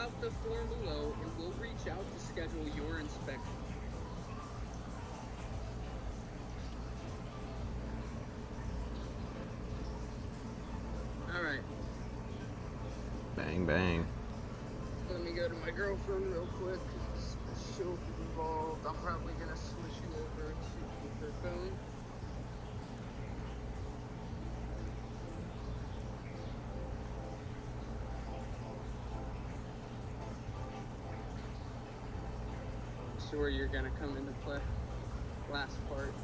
out the form below, and we'll reach out to schedule your inspection. All right. Bang, bang. Let me go to my girlfriend real quick. She'll be involved. I'm probably gonna switch you over to her phone. So where you're gonna come into play. Last part.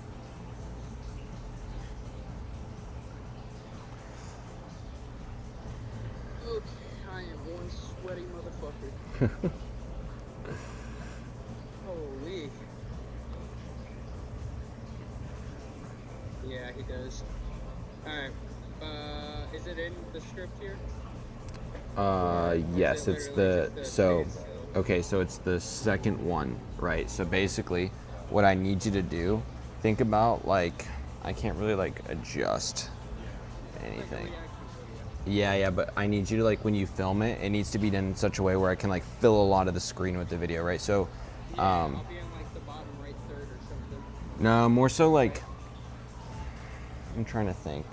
Okay, I am one sweaty motherfucker. Holy. Yeah, he does. Alright. Is it in the script here? Yes, it's the, so, okay, so it's the second one, right? So basically, what I need you to do, think about, like, I can't really, like, adjust anything. Yeah, but I need you to, like, when you film it, it needs to be done in such a way where I can, like, fill a lot of the screen with the video, right? So, I'll be in like the bottom right third or something. no, more so, like, I'm trying to think.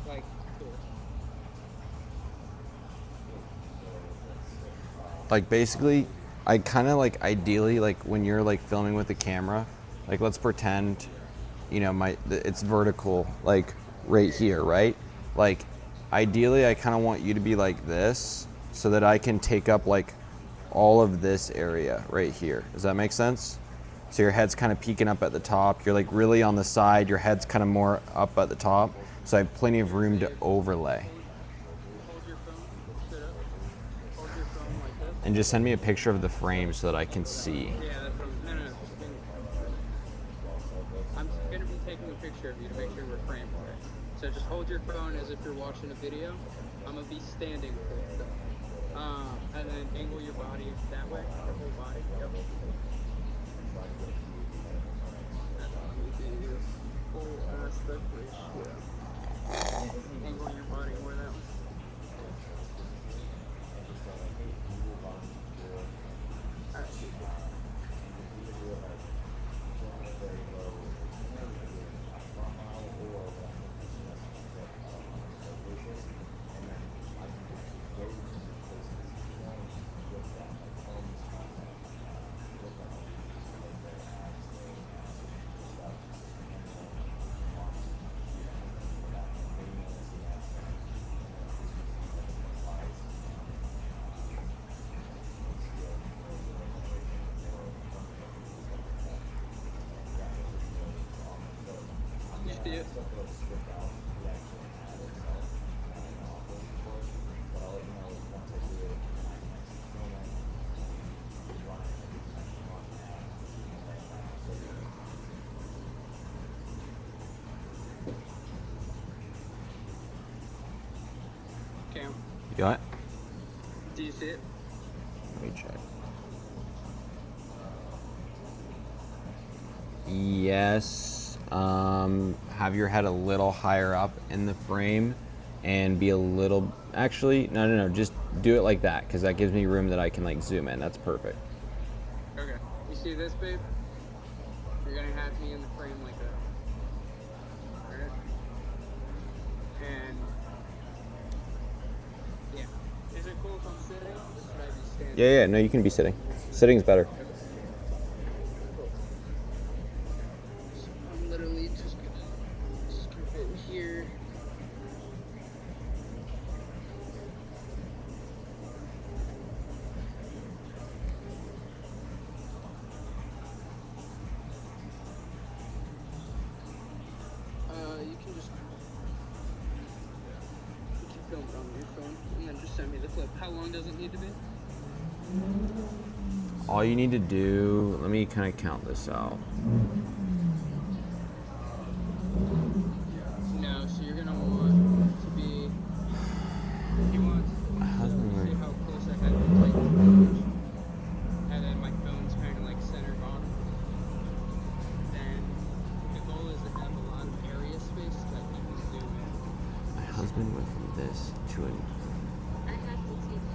Like, cool. Like, basically, I kind of, like, ideally, like, when you're, like, filming with the camera, like, let's pretend, you know, it's vertical, like, right here, right? Like, ideally, I kind of want you to be like this so that I can take up, like, all of this area right here. Does that make sense? So your head's kind of peeking up at the top. You're, like, really on the side. Your head's kind of more up at the top. So I have plenty of room to overlay. Hold your phone, sit up. Hold your phone like this. And just send me a picture of the frame so that I can see. Yeah, that's what no. I'm gonna be taking a picture of you to make sure we're framed right. So just hold your phone as if you're watching a video. I'm gonna be standing for it. And then angle your body that way, your whole body. Yep. Full aspect ratio. Angle your body more that way. You see it? Cam, You got it? do you see it? Let me check. Yes. Have your head a little higher up in the frame and be a little, actually, no, just do it like that because that gives me room that I can, like, zoom in. That's perfect. Okay. You see this, babe? You're gonna have me in the frame like that. Alright? And yeah. Is it cool if I'm sitting? Or should I be standing? Yeah, no, you can be sitting. Sitting's better. I'm literally just gonna scoop it here. You can just film it on your phone and then just send me the clip. How long does it need to be? All you need to do, let me kind of count this out. No, so you're gonna want to be. You want to see how close I had to like the page, and then my phone's kind of like center bottom. And the goal is to have a lot of area space so that you can zoom in. My husband went from this to an. I have to take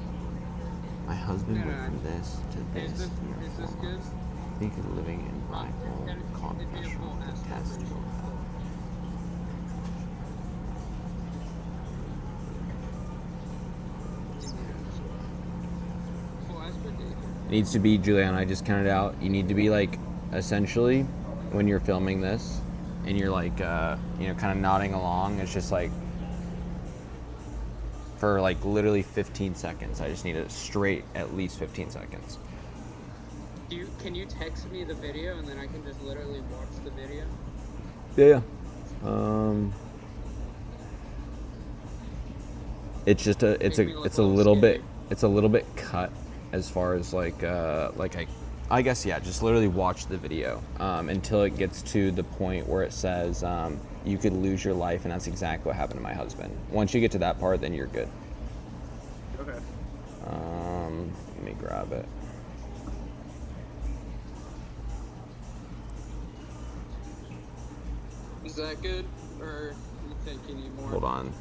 husband No, went no, from this to Is this. this in your is this 4 good? months. I think you're living in black hole. It'd be a Confidential. full aspect Test ratio. will help. Full aspect ratio. It needs to be, Juliana, I just counted out. You need to be like, essentially, when you're filming this, and you're like, kind of nodding along. It's just like, for like literally 15 seconds. I just need it straight at least 15 seconds. Can you text me the video and then I can just literally watch the video? Yeah. It's just Make me look it's a a little little bit skinny. it's a little bit cut as far as I guess yeah, just literally watch the video until it gets to the point where it says you could lose your life, and that's exactly what happened to my husband. Once you get to that part, then you're good. Okay. Let me grab it. Is that good? Or you think you need more? Hold on.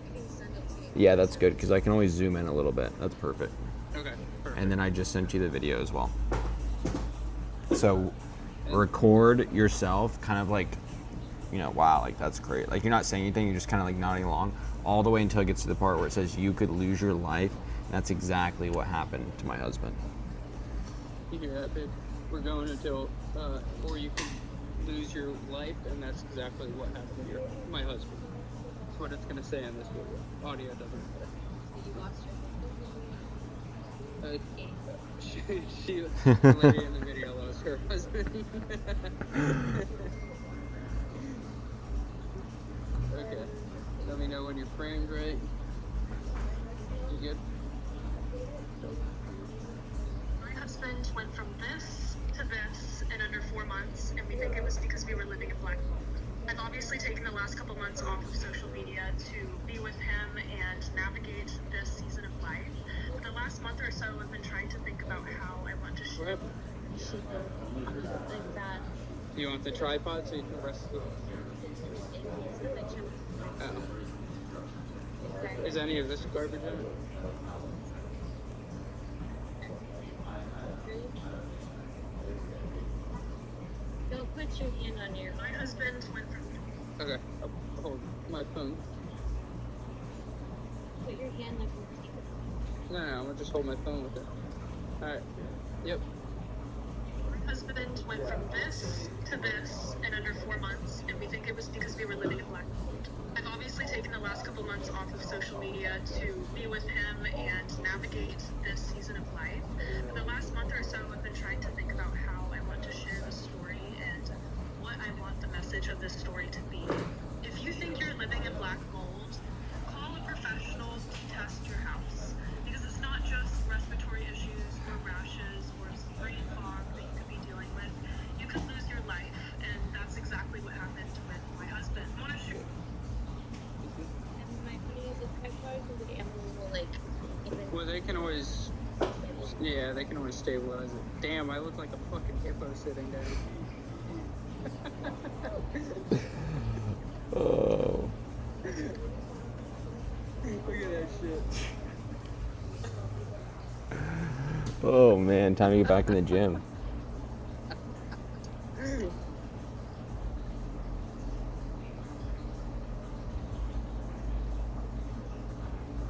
I can send it to you. Yeah, that's good because I can always zoom in a little bit. That's perfect. Okay. Perfect. And then I just sent you the video as well. So record yourself kind of like, wow, like that's great. Like you're not saying anything, you're just kind of like nodding along all the way until it gets to the part where it says you could lose your life. And that's exactly what happened to my husband. You hear that, babe? We're going until, or you can lose your life, and that's exactly what happened to my husband. That's what it's gonna say in this video. Audio doesn't say. Did you watch it? She the lady in the video lost her husband. Okay. Let me know when you're framed right. You good? My husband went from this to this in under 4 months, and we think it was because we were living in Black Hole. I've obviously taken the last couple months off of social media to be with him and navigate this season of life. But the last month or so, I've been trying to think about how I want to What share. happened? Like that. Do you want the tripod so you can rest it? Oh. Is any of this garbage in it? Don't put your hand on your. My husband went from Okay. I'll hold my phone. Put your hand like a No, I'm gonna just hold my phone with it. Alright. Yep. My husband went from this to this in under 4 months, and we think it was because we were living in Black Hole. I've obviously taken the last couple months off of social media to be with him and navigate this season of life. But the last month or so, I've been trying to think about how I want to share the story and what I want the message of this story to be. If you think you're living in black mold, call a professional to test your house, because it's not just respiratory issues or rashes or brain fog that you could be dealing with. You could lose your life, and that's exactly what happened with my husband. I want to shoot. And my videos, if I probably the animal will like. Even Well, they can always. Yeah, they can always stabilize it. Damn, I look like a fucking hippo sitting down. Oh. Look at that shit. Oh man, time to get back in the gym.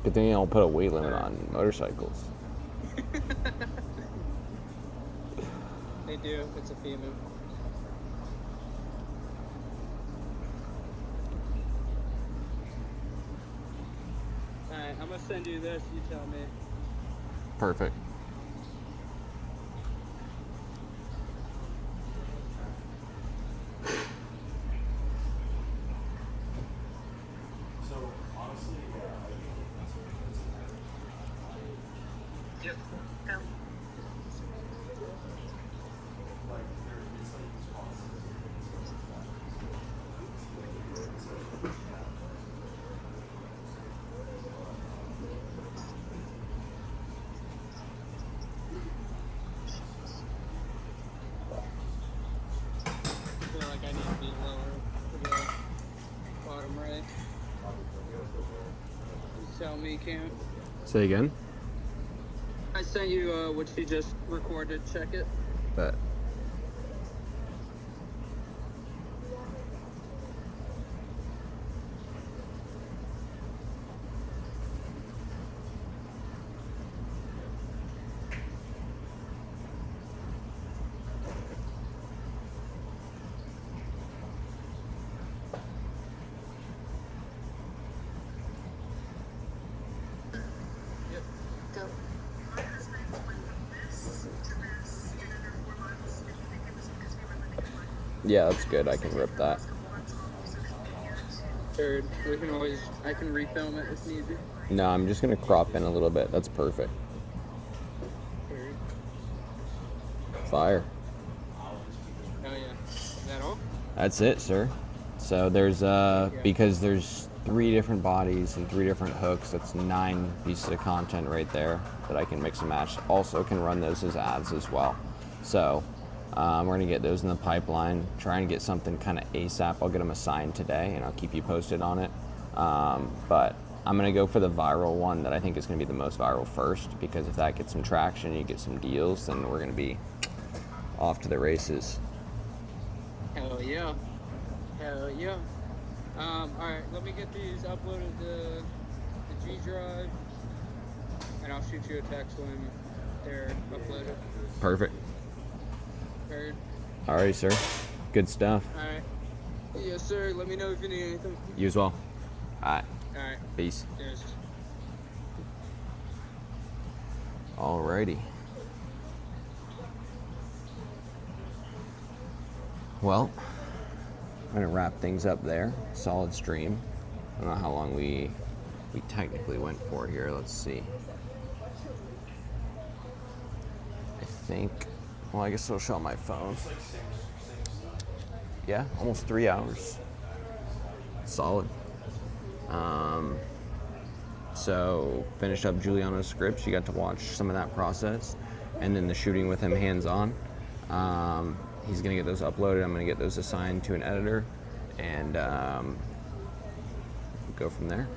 Good thing they don't put a weight limit on motorcycles. They do if it's a female. Alright, I'm gonna send you this, you tell me. Perfect. Yep. Go. I feel like I need to be lower for the bottom right. Tell me, Cam. Say again. I sent you what she just recorded. Check it. But Go. My husband went from this to this in under 4 months, and we think it was because we were living in Blackpool. yeah, that's good. I can rip that. Third. We can always. I can refilm it if need be. No, I'm just gonna crop in a little bit. That's perfect. Third. Fire. Oh yeah. Is that all? That's it, sir. So there's because there's 3 different bodies and 3 different hooks. That's 9 pieces of content right there that I can mix and match. Also can run those as ads as well. So we're gonna get those in the pipeline. Trying to get something kind of ASAP. I'll get them assigned today, and I'll keep you posted on it. But I'm gonna go for the viral one that I think is gonna be the most viral first, because if that gets some traction, you get some deals, then we're gonna be off to the races. Hell yeah. Hell yeah. Alright, let me get these uploaded to the G Drive, and I'll shoot you a text when they're uploaded. Perfect. Heard? Alrighty, sir. Good stuff. Alright. Yes, sir. Let me know if you need anything. You as well. Alright. Alright. Peace. Cheers. Alrighty. Well, I'm gonna wrap things up there. Solid stream. I don't know how long we technically went for here. Let's see. I think. Well, I guess it'll show on my phone. Yeah, almost 3 hours. Solid. So finished up Giuliano's scripts. You got to watch some of that process, and then the shooting with him hands-on. He's gonna get those uploaded. I'm gonna get those assigned to an editor, and go from there.